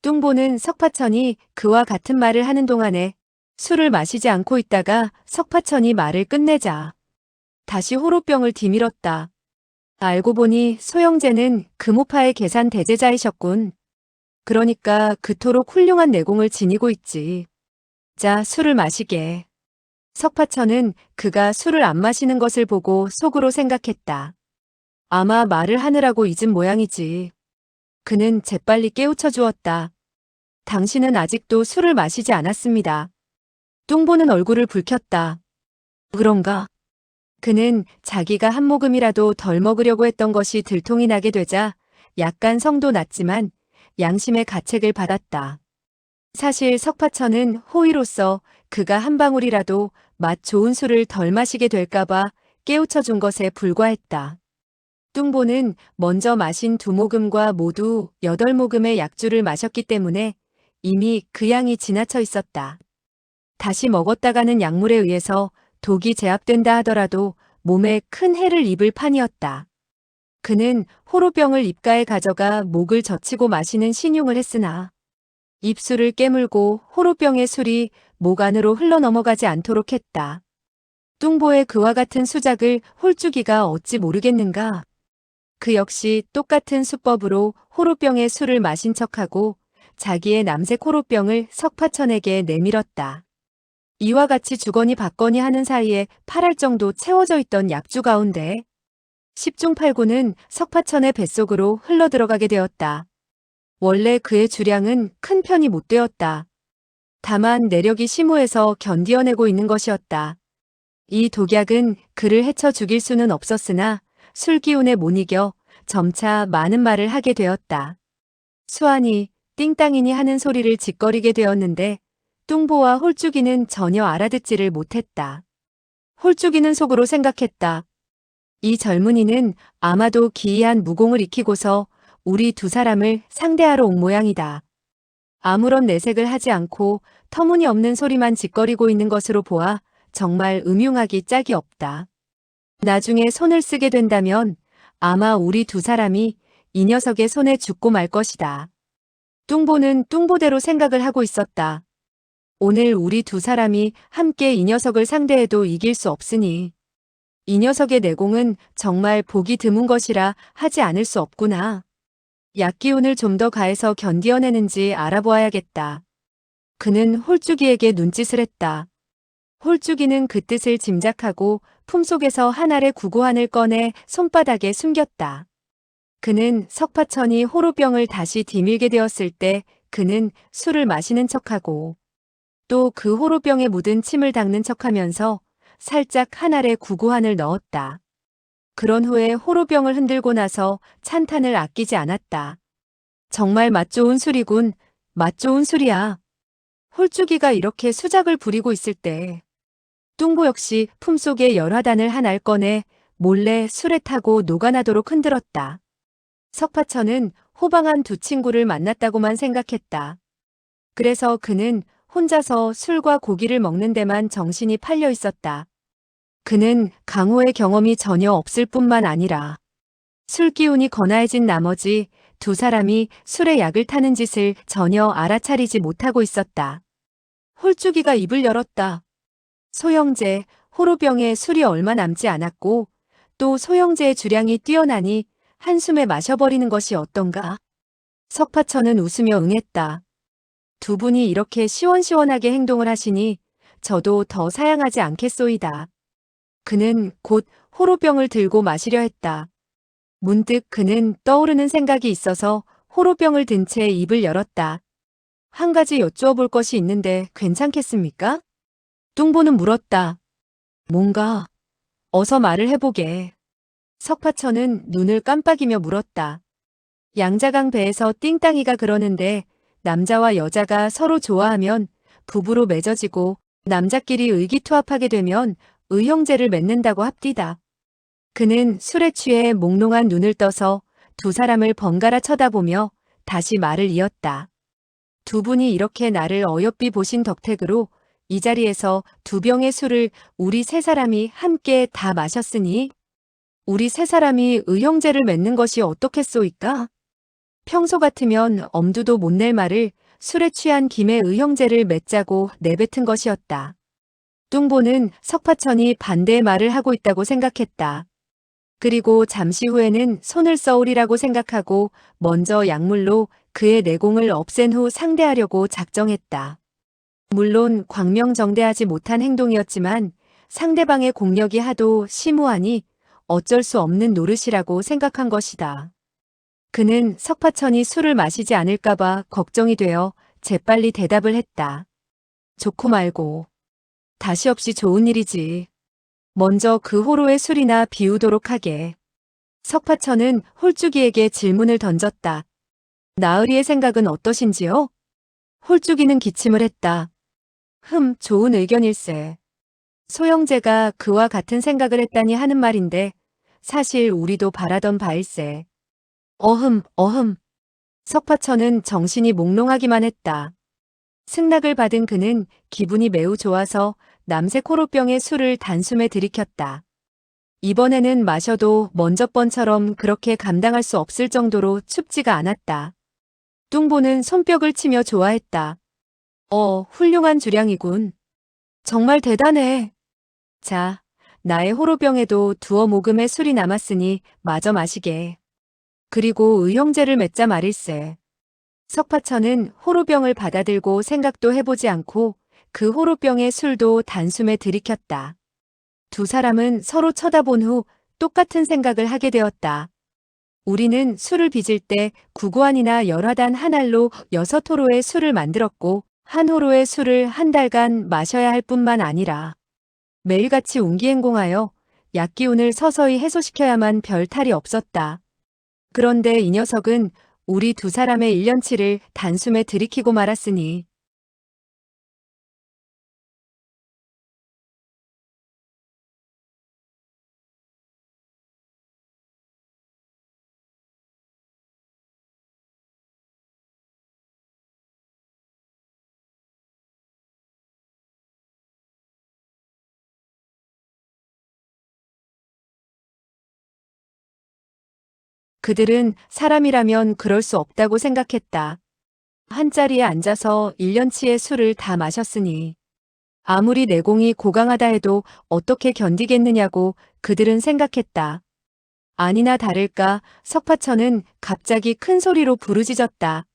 뚱보는 석파천이 그와 같은 말을 하는 동안에 술을 마시지 않고 있다가 석파천이 말을 끝내자 다시 호로병을 디밀었다. 알고 보니 소영제는 금오파의 계산 대제자이셨군. 그러니까 그토록 훌륭한 내공을 지니고 있지. 자, 술을 마시게. 석파천은 그가 술을 안 마시는 것을 보고 속으로 생각했다. 아마 말을 하느라고 잊은 모양이지. 그는 재빨리 깨우쳐 주었다. 당신은 아직도 술을 마시지 않았습니다. 뚱보는 얼굴을 붉혔다. 그런가? 그는 자기가 한 모금이라도 덜 먹으려고 했던 것이 들통이 나게 되자 약간 성도 났지만 양심의 가책을 받았다. 사실 석파천은 호의로서 그가 한 방울이라도 맛 좋은 술을 덜 마시게 될까봐 깨우쳐 준 것에 불과했다. 뚱보는 먼저 마신 2모금과 모두 8모금의 약주를 마셨기 때문에 이미 그 양이 지나쳐 있었다. 다시 먹었다가는 약물에 의해서 독이 제압된다 하더라도 몸에 큰 해를 입을 판이었다. 그는 호로병을 입가에 가져가 목을 젖히고 마시는 신용을 했으나 입술을 깨물고 호로병의 술이 목 안으로 흘러넘어가지 않도록 했다. 뚱보의 그와 같은 수작을 홀쭉이가 어찌 모르겠는가. 그 역시 똑같은 수법으로 호로병의 술을 마신 척하고 자기의 남색 호로병을 석파천에게 내밀었다. 이와 같이 주거니 받거니 하는 사이에 8할 정도 채워져 있던 약주 가운데 10중 8구는 석파천의 뱃속으로 흘러들어가게 되었다. 원래 그의 주량은 큰 편이 못 되었다. 다만 내력이 심오해서 견디어내고 있는 것이었다. 이 독약은 그를 해쳐 죽일 수는 없었으나 술 기운에 못 이겨 점차 많은 말을 하게 되었다. 수아니, 띵땅이니 하는 소리를 짓거리게 되었는데 뚱보와 홀쭉이는 전혀 알아듣지를 못했다. 홀쭉이는 속으로 생각했다. 이 젊은이는 아마도 기이한 무공을 익히고서 우리 2사람을 상대하러 온 모양이다. 아무런 내색을 하지 않고 터무니없는 소리만 짓거리고 있는 것으로 보아 정말 음흉하기 짝이 없다. 나중에 손을 쓰게 된다면 아마 우리 2사람이 이 녀석의 손에 죽고 말 것이다. 뚱보는 뚱보대로 생각을 하고 있었다. 오늘 우리 2사람이 함께 이 녀석을 상대해도 이길 수 없으니 이 녀석의 내공은 정말 보기 드문 것이라 하지 않을 수 없구나. 약기운을 좀 더 가해서 견디어내는지 알아보아야겠다. 그는 홀쭉이에게 눈짓을 했다. 홀쭉이는 그 뜻을 짐작하고 품속에서 한 알의 구구한을 꺼내 손바닥에 숨겼다. 그는 석파천이 호로병을 다시 디밀게 되었을 때 그는 술을 마시는 척하고 또 그 호로병에 묻은 침을 닦는 척하면서 살짝 한 알의 구구한을 넣었다. 그런 후에 호로병을 흔들고 나서 찬탄을 아끼지 않았다. 정말 맛 좋은 술이군. 맛 좋은 술이야. 홀쭉이가 이렇게 수작을 부리고 있을 때 뚱보 역시 품속에 열화단을 한 알 꺼내 몰래 술에 타고 녹아나도록 흔들었다. 석파천은 호방한 2친구를 만났다고만 생각했다. 그래서 그는 혼자서 술과 고기를 먹는 데만 정신이 팔려 있었다. 그는 강호의 경험이 전혀 없을 뿐만 아니라 술 기운이 거나해진 나머지 2사람이 술에 약을 타는 짓을 전혀 알아차리지 못하고 있었다. 홀쭉이가 입을 열었다. 소형제, 호로병에 술이 얼마 남지 않았고 또 소형제의 주량이 뛰어나니 한숨에 마셔버리는 것이 어떤가? 석파천은 웃으며 응했다. 2분이 이렇게 시원시원하게 행동을 하시니 저도 더 사양하지 않겠소이다. 그는 곧 호로병을 들고 마시려 했다. 문득 그는 떠오르는 생각이 있어서 호로병을 든 채 입을 열었다. 한 가지 여쭈어 볼 것이 있는데 괜찮겠습니까? 뚱보는 물었다. 뭔가? 어서 말을 해보게. 석파천은 눈을 깜빡이며 물었다. 양자강 배에서 띵땅이가 그러는데 남자와 여자가 서로 좋아하면 부부로 맺어지고 남자끼리 의기투합하게 되면 의형제를 맺는다고 합디다. 그는 술에 취해 몽롱한 눈을 떠서 2사람을 번갈아 쳐다보며 다시 말을 이었다. 2분이 이렇게 나를 어여삐 보신 덕택으로 이 자리에서 2병의 술을 우리 3사람이 함께 다 마셨으니 우리 3사람이 의형제를 맺는 것이 어떻겠소이까? 평소 같으면 엄두도 못 낼 말을 술에 취한 김에 의형제를 맺자고 내뱉은 것이었다. 뚱보는 석파천이 반대의 말을 하고 있다고 생각했다. 그리고 잠시 후에는 손을 써오리라고 생각하고 먼저 약물로 그의 내공을 없앤 후 상대하려고 작정했다. 물론 광명정대하지 못한 행동이었지만 상대방의 공력이 하도 심오하니 어쩔 수 없는 노릇이라고 생각한 것이다. 그는 석파천이 술을 마시지 않을까봐 걱정이 되어 재빨리 대답을 했다. 좋고 말고. 다시 없이 좋은 일이지. 먼저 그 호로의 술이나 비우도록 하게. 석파천은 홀쭉이에게 질문을 던졌다. 나으리의 생각은 어떠신지요? 홀쭉이는 기침을 했다. 좋은 의견일세. 소영재가 그와 같은 생각을 했다니 하는 말인데 사실 우리도 바라던 바일세. 어흠. 석파천은 정신이 몽롱하기만 했다. 승낙을 받은 그는 기분이 매우 좋아서 남색 호로병에 술을 단숨에 들이켰다. 이번에는 마셔도 먼저 번처럼 그렇게 감당할 수 없을 정도로 춥지가 않았다. 뚱보는 손뼉을 치며 좋아했다. 훌륭한 주량이군. 정말 대단해. 자, 나의 호로병에도 두어 모금의 술이 남았으니 마저 마시게. 그리고 의형제를 맺자 말일세. 석파천은 호로병을 받아들고 생각도 해보지 않고 그 호로병의 술도 단숨에 들이켰다. 두 사람은 서로 쳐다본 후 똑같은 생각을 하게 되었다. 우리는 술을 빚을 때 구구안이나 열화단 한 알로 6호로의 술을 만들었고 한 호로의 술을 한 달간 마셔야 할 뿐만 아니라 매일같이 운기행공하여 약기운을 서서히 해소시켜야만 별 탈이 없었다. 그런데 이 녀석은 우리 두 사람의 1년치를 단숨에 들이키고 말았으니 그들은 사람이라면 그럴 수 없다고 생각했다. 한 자리에 앉아서 1년치의 술을 다 마셨으니 아무리 내공이 고강하다 해도 어떻게 견디겠느냐고 그들은 생각했다. 아니나 다를까 석파천은 갑자기 큰 소리로 부르짖었다.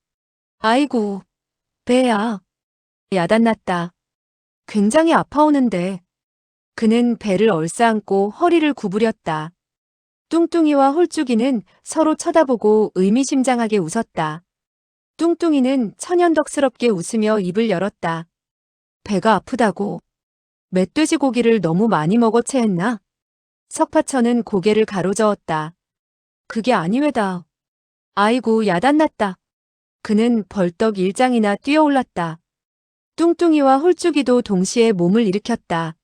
아이고, 배야. 야단났다. 굉장히 아파오는데. 그는 배를 얼싸안고 허리를 구부렸다. 뚱뚱이와 홀쭉이는 서로 쳐다보고 의미심장하게 웃었다. 뚱뚱이는 천연덕스럽게 웃으며 입을 열었다. 배가 아프다고. 멧돼지 고기를 너무 많이 먹어 체했나? 석파천은 고개를 가로저었다. 그게 아니외다. 아이고 야단났다. 그는 벌떡 일장이나 뛰어올랐다. 뚱뚱이와 홀쭉이도 동시에 몸을 일으켰다.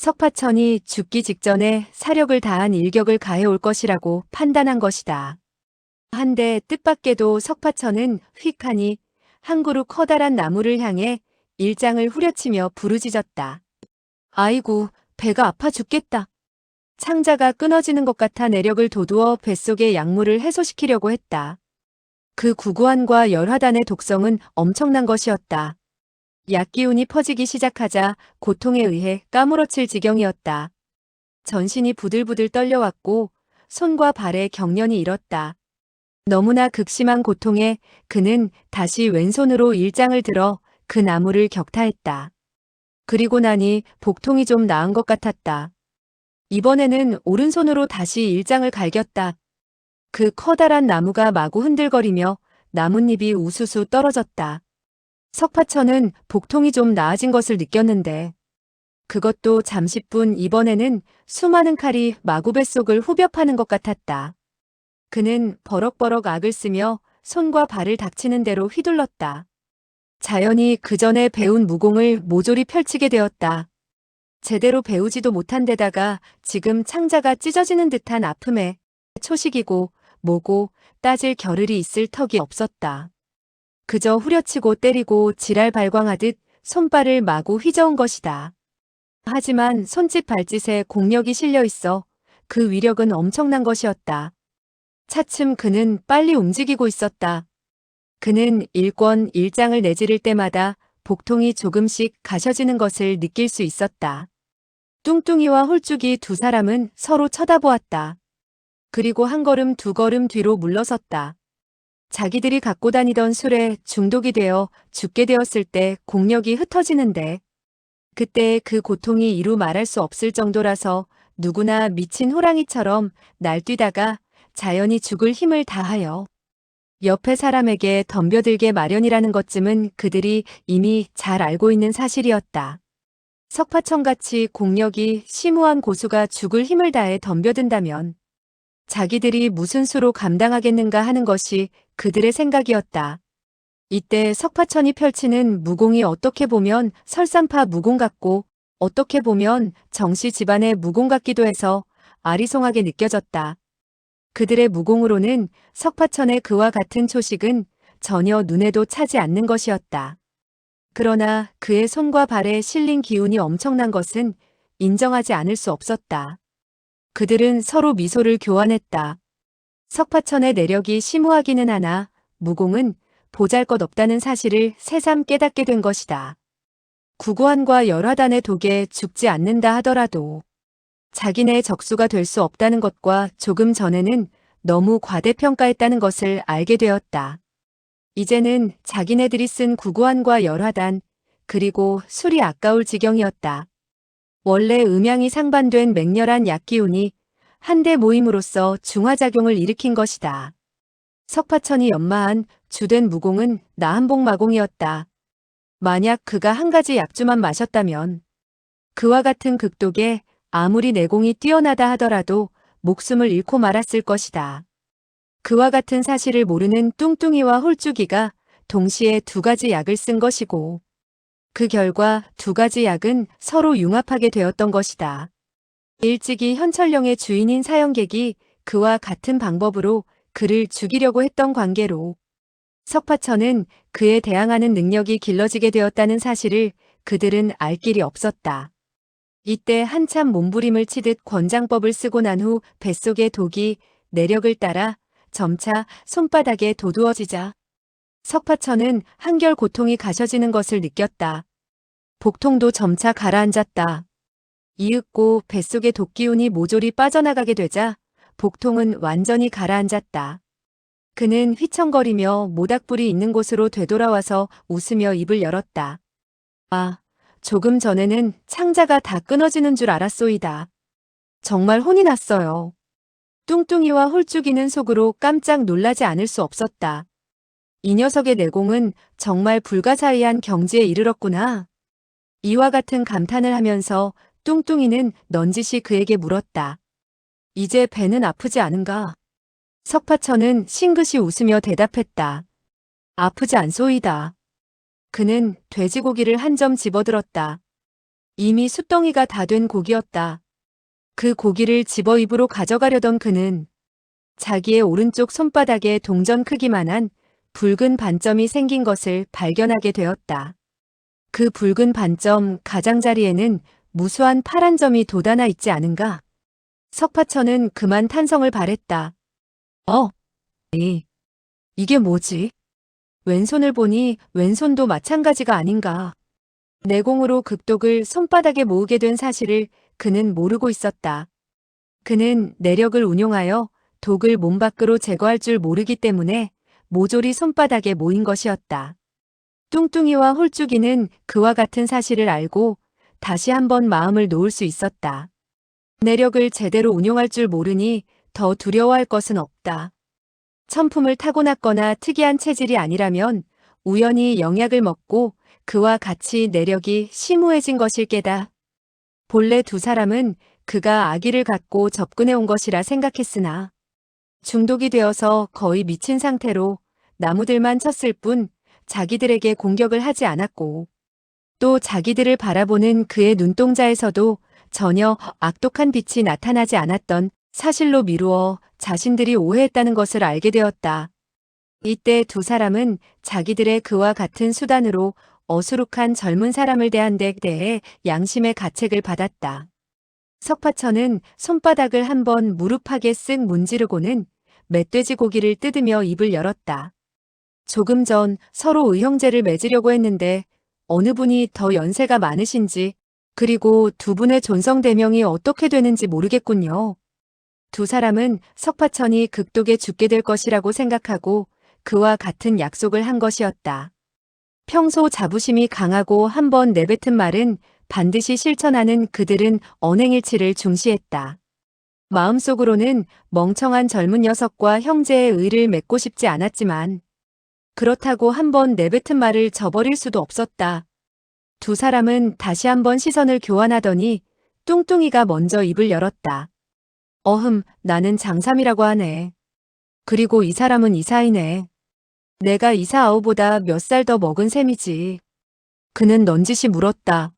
석파천이 죽기 직전에 사력을 다한 일격을 가해올 것이라고 판단한 것이다. 한데 뜻밖에도 석파천은 휙하니 한 그루 커다란 나무를 향해 일장을 후려치며 부르짖었다. 아이고, 배가 아파 죽겠다. 창자가 끊어지는 것 같아 내력을 돋우어 뱃속의 약물을 해소시키려고 했다. 그 구구안과 열화단의 독성은 엄청난 것이었다. 약기운이 퍼지기 시작하자 고통에 의해 까무러칠 지경이었다. 전신이 부들부들 떨려왔고 손과 발에 경련이 일었다. 너무나 극심한 고통에 그는 다시 왼손으로 일장을 들어 그 나무를 격타했다. 그리고 나니 복통이 좀 나은 것 같았다. 이번에는 오른손으로 다시 일장을 갈겼다. 그 커다란 나무가 마구 흔들거리며 나뭇잎이 우수수 떨어졌다. 석파천은 복통이 좀 나아진 것을 느꼈는데 그것도 잠시뿐. 이번에는 수많은 칼이 마구 뱃속을 후벼 파는 것 같았다. 그는 버럭버럭 악을 쓰며 손과 발을 닥치는 대로 휘둘렀다. 자연히 그 전에 배운 무공을 모조리 펼치게 되었다. 제대로 배우지도 못한 데다가 지금 창자가 찢어지는 듯한 아픔에 초식이고 뭐고 따질 겨를이 있을 턱이 없었다. 그저 후려치고 때리고 지랄 발광하듯 손발을 마구 휘저은 것이다. 하지만 손짓 발짓에 공력이 실려 있어 그 위력은 엄청난 것이었다. 차츰 그는 빨리 움직이고 있었다. 그는 일권 일장을 내지를 때마다 복통이 조금씩 가셔지는 것을 느낄 수 있었다. 뚱뚱이와 홀쭉이 두 사람은 서로 쳐다보았다. 그리고 한 걸음 두 걸음 뒤로 물러섰다. 자기들이 갖고 다니던 술에 중독이 되어 죽게 되었을 때 공력이 흩어지는데 그때 그 고통이 이루 말할 수 없을 정도라서 누구나 미친 호랑이처럼 날뛰다가 자연히 죽을 힘을 다하여 옆에 사람에게 덤벼들게 마련이라는 것쯤은 그들이 이미 잘 알고 있는 사실이었다. 석파천같이 공력이 심우한 고수가 죽을 힘을 다해 덤벼든다면 자기들이 무슨 수로 감당하겠는가 하는 것이 그들의 생각이었다. 이때 석파천이 펼치는 무공이 어떻게 보면 설산파 무공 같고 어떻게 보면 정씨 집안의 무공 같기도 해서 아리송하게 느껴졌다. 그들의 무공으로는 석파천의 그와 같은 초식은 전혀 눈에도 차지 않는 것이었다. 그러나 그의 손과 발에 실린 기운이 엄청난 것은 인정하지 않을 수 없었다. 그들은 서로 미소를 교환했다. 석파천의 내력이 심오하기는 하나 무공은 보잘것없다는 사실을 새삼 깨닫게 된 것이다. 구구한과 열화단의 독에 죽지 않는다 하더라도 자기네의 적수가 될 수 없다는 것과 조금 전에는 너무 과대평가했다는 것을 알게 되었다. 이제는 자기네들이 쓴 구구한과 열화단 그리고 술이 아까울 지경이었다. 원래 음양이 상반된 맹렬한 약기운이 한데 모임으로써 중화작용을 일으킨 것이다. 석파천이 연마한 주된 무공은 나한복마공이었다. 만약 그가 한 가지 약주만 마셨다면 그와 같은 극독에 아무리 내공이 뛰어나다 하더라도 목숨을 잃고 말았을 것이다. 그와 같은 사실을 모르는 뚱뚱이와 홀쭉이가 동시에 두 가지 약을 쓴 것이고 그 결과 두 가지 약은 서로 융합하게 되었던 것이다. 일찍이 현철령의 주인인 사형객이 그와 같은 방법으로 그를 죽이려고 했던 관계로 석파천은 그에 대항하는 능력이 길러지게 되었다는 사실을 그들은 알 길이 없었다. 이때 한참 몸부림을 치듯 권장법을 쓰고 난 후 뱃속의 독이 내력을 따라 점차 손바닥에 도두어지자 석파천은 한결 고통이 가셔지는 것을 느꼈다. 복통도 점차 가라앉았다. 이윽고 뱃속의 독기운이 모조리 빠져나가게 되자 복통은 완전히 가라앉았다. 그는 휘청거리며 모닥불이 있는 곳으로 되돌아와서 웃으며 입을 열었다. 아, 조금 전에는 창자가 다 끊어지는 줄 알았소이다. 정말 혼이 났어요. 뚱뚱이와 홀쭉이는 속으로 깜짝 놀라지 않을 수 없었다. 이 녀석의 내공은 정말 불가사의한 경지에 이르렀구나. 이와 같은 감탄을 하면서 뚱뚱이는 넌지시 그에게 물었다. 이제 배는 아프지 않은가? 석파천은 싱긋이 웃으며 대답했다. 아프지 않소이다. 그는 돼지고기를 한 점 집어들었다. 이미 숫덩이가 다 된 고기였다. 그 고기를 집어 입으로 가져가려던 그는 자기의 오른쪽 손바닥에 동전 크기만한 붉은 반점이 생긴 것을 발견하게 되었다. 그 붉은 반점 가장자리에는 무수한 파란 점이 돋아나 있지 않은가? 석파천은 그만 탄성을 발했다. 이게 뭐지? 왼손을 보니 왼손도 마찬가지가 아닌가. 내공으로 극독을 손바닥에 모으게 된 사실을 그는 모르고 있었다. 그는 내력을 운용하여 독을 몸 밖으로 제거할 줄 모르기 때문에 모조리 손바닥에 모인 것이었다. 뚱뚱이와 홀쭉이는 그와 같은 사실을 알고 다시 한번 마음을 놓을 수 있었다. 내력을 제대로 운용할 줄 모르니 더 두려워할 것은 없다. 천품을 타고났거나 특이한 체질이 아니라면 우연히 영약을 먹고 그와 같이 내력이 심오해진 것일 게다. 본래 두 사람은 그가 아기를 갖고 접근해 온 것이라 생각했으나 중독이 되어서 거의 미친 상태로 나무들만 쳤을 뿐 자기들에게 공격을 하지 않았고 또 자기들을 바라보는 그의 눈동자에서도 전혀 악독한 빛이 나타나지 않았던 사실로 미루어 자신들이 오해했다는 것을 알게 되었다. 이때 두 사람은 자기들의 그와 같은 수단으로 어수룩한 젊은 사람을 대한 데 대해 양심의 가책을 받았다. 석파천은 손바닥을 한번 무릎하게 쓱 문지르고는 멧돼지 고기를 뜯으며 입을 열었다. 조금 전 서로 의형제를 맺으려고 했는데 어느 분이 더 연세가 많으신지 그리고 두 분의 존성대명이 어떻게 되는지 모르겠군요. 두 사람은 석파천이 극독에 죽게 될 것이라고 생각하고 그와 같은 약속을 한 것이었다. 평소 자부심이 강하고 한번 내뱉은 말은 반드시 실천하는 그들은 언행일치를 중시했다. 마음속으로는 멍청한 젊은 녀석과 형제의 의를 맺고 싶지 않았지만 그렇다고 한번 내뱉은 말을 저버릴 수도 없었다. 두 사람은 다시 한번 시선을 교환하더니 뚱뚱이가 먼저 입을 열었다. 나는 장삼이라고 하네. 그리고 이 사람은 이사이네. 내가 이사아우보다 몇 살 더 먹은 셈이지. 그는 넌지시 물었다.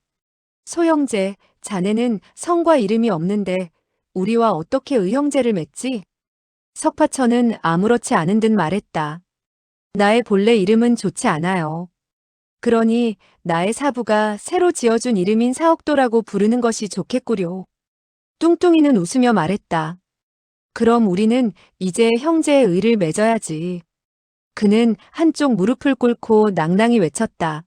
소형제, 자네는 성과 이름이 없는데 우리와 어떻게 의형제를 맺지? 석파천은 아무렇지 않은 듯 말했다. 나의 본래 이름은 좋지 않아요. 그러니 나의 사부가 새로 지어준 이름인 사옥도라고 부르는 것이 좋겠구려. 뚱뚱이는 웃으며 말했다. 그럼 우리는 이제 형제의 의를 맺어야지. 그는 한쪽 무릎을 꿇고 낭낭히 외쳤다.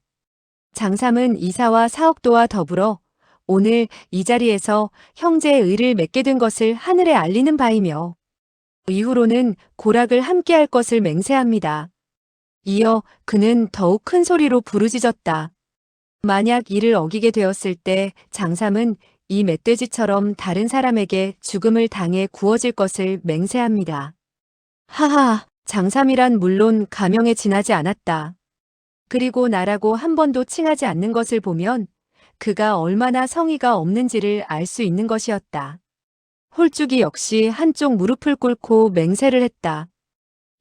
장삼은 이사와 사옥도와 더불어 오늘 이 자리에서 형제의 의를 맺게 된 것을 하늘에 알리는 바이며 이후로는 고락을 함께할 것을 맹세합니다. 이어 그는 더욱 큰 소리로 부르짖었다. 만약 이를 어기게 되었을 때 장삼은 이 멧돼지처럼 다른 사람에게 죽음을 당해 구워질 것을 맹세합니다. 하하, 장삼이란 물론 가명에 지나지 않았다. 그리고 나라고 한 번도 칭하지 않는 것을 보면 그가 얼마나 성의가 없는지를 알 수 있는 것이었다. 홀쭉이 역시 한쪽 무릎을 꿇고 맹세를 했다.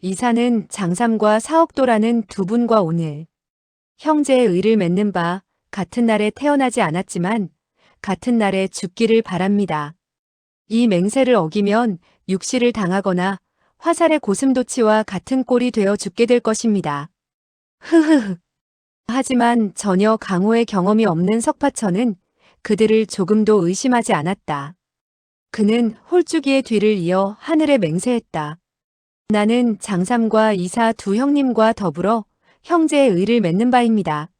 이사는 장삼과 사옥도라는 두 분과 오늘 형제의 의를 맺는 바 같은 날에 태어나지 않았지만 같은 날에 죽기를 바랍니다. 이 맹세를 어기면 육시를 당하거나 화살의 고슴도치와 같은 꼴이 되어 죽게 될 것입니다. 흐흐흐. 하지만 전혀 강호의 경험이 없는 석파천은 그들을 조금도 의심하지 않았다. 그는 홀쭉이의 뒤를 이어 하늘에 맹세했다. 나는 장삼과 이사 두 형님과 더불어 형제의 의를 맺는 바입니다.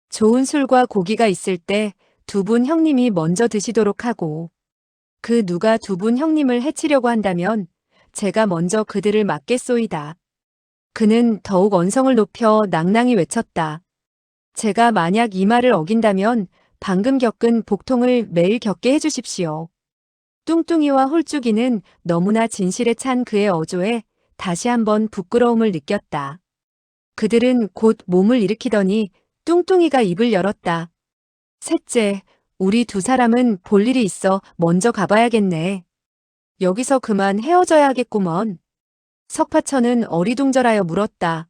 좋은 술과 고기가 있을 때 두 분 형님이 먼저 드시도록 하고 그 누가 두 분 형님을 해치려고 한다면 제가 먼저 그들을 맞겠소이다. 그는 더욱 언성을 높여 낭낭히 외쳤다. 제가 만약 이 말을 어긴다면 방금 겪은 복통을 매일 겪게 해주십시오. 뚱뚱이와 홀쭉이는 너무나 진실에 찬 그의 어조에 다시 한번 부끄러움을 느꼈다. 그들은 곧 몸을 일으키더니 뚱뚱이가 입을 열었다. 셋째, 우리 두 사람은 볼 일이 있어 먼저 가봐야겠네. 여기서 그만 헤어져야겠구먼. 석파천은 어리둥절하여 물었다.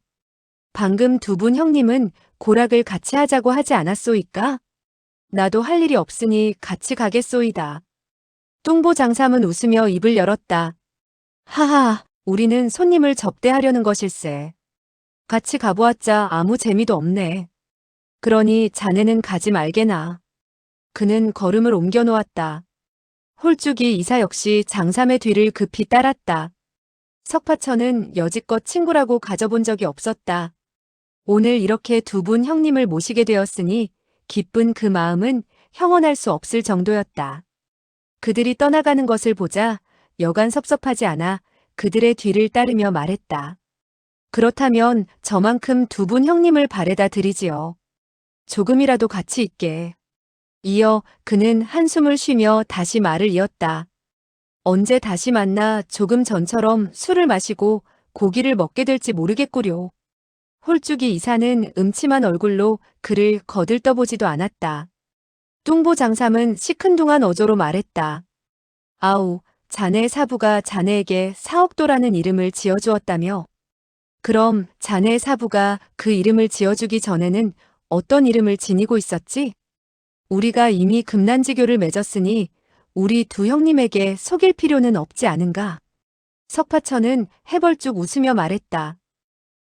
방금 두 분 형님은 고락을 같이 하자고 하지 않았소이까? 나도 할 일이 없으니 같이 가겠소이다. 뚱보 장삼은 웃으며 입을 열었다. 하하, 우리는 손님을 접대하려는 것일세. 같이 가보았자 아무 재미도 없네. 그러니 자네는 가지 말게나. 그는 걸음을 옮겨 놓았다. 홀쭉이 이사 역시 장삼의 뒤를 급히 따랐다. 석파천은 여지껏 친구라고 가져본 적이 없었다. 오늘 이렇게 두 분 형님을 모시게 되었으니 기쁜 그 마음은 형언할 수 없을 정도였다. 그들이 떠나가는 것을 보자 여간 섭섭하지 않아 그들의 뒤를 따르며 말했다. 그렇다면 저만큼 두 분 형님을 바래다 드리지요. 조금이라도 같이 있게. 이어 그는 한숨을 쉬며 다시 말을 이었다. 언제 다시 만나 조금 전처럼 술을 마시고 고기를 먹게 될지 모르겠구려. 홀쭉이 이사는 음침한 얼굴로 그를 거들떠보지도 않았다. 뚱보 장삼은 시큰둥한 어조로 말했다. 아우, 자네의 사부가 자네에게 사옥도라는 이름을 지어주었다며? 그럼 자네의 사부가 그 이름을 지어주기 전에는 어떤 이름을 지니고 있었지? 우리가 이미 금난지교를 맺었으니 우리 두 형님에게 속일 필요는 없지 않은가? 석파천은 해벌쭉 웃으며 말했다.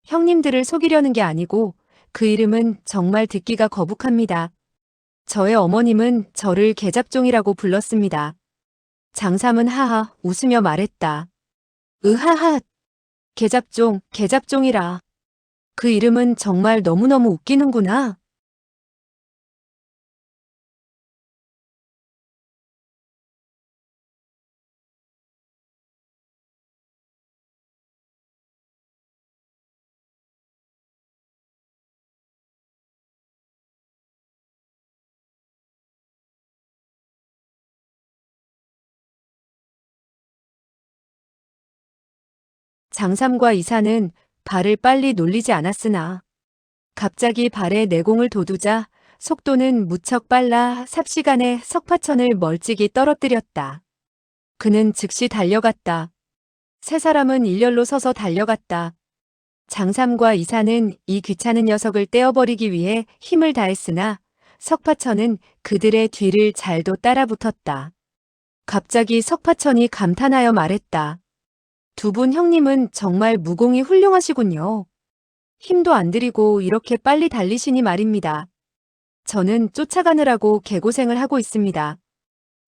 형님들을 속이려는 게 아니고 그 이름은 정말 듣기가 거북합니다. 저의 어머님은 저를 계잡종이라고 불렀습니다. 장삼은 하하 웃으며 말했다. 으하하, 계잡종, 계잡종이라. 그 이름은 정말 너무너무 웃기는구나. 장삼과 이사는 발을 빨리 놀리지 않았으나 갑자기 발에 내공을 돋우자 속도는 무척 빨라 삽시간에 석파천을 멀찍이 떨어뜨렸다. 그는 즉시 달려갔다. 세 사람은 일렬로 서서 달려갔다. 장삼과 이사는 이 귀찮은 녀석을 떼어버리기 위해 힘을 다했으나 석파천은 그들의 뒤를 잘도 따라붙었다. 갑자기 석파천이 감탄하여 말했다. 두 분 형님은 정말 무공이 훌륭하시군요. 힘도 안 들이고 이렇게 빨리 달리시니 말입니다. 저는 쫓아가느라고 개고생을 하고 있습니다.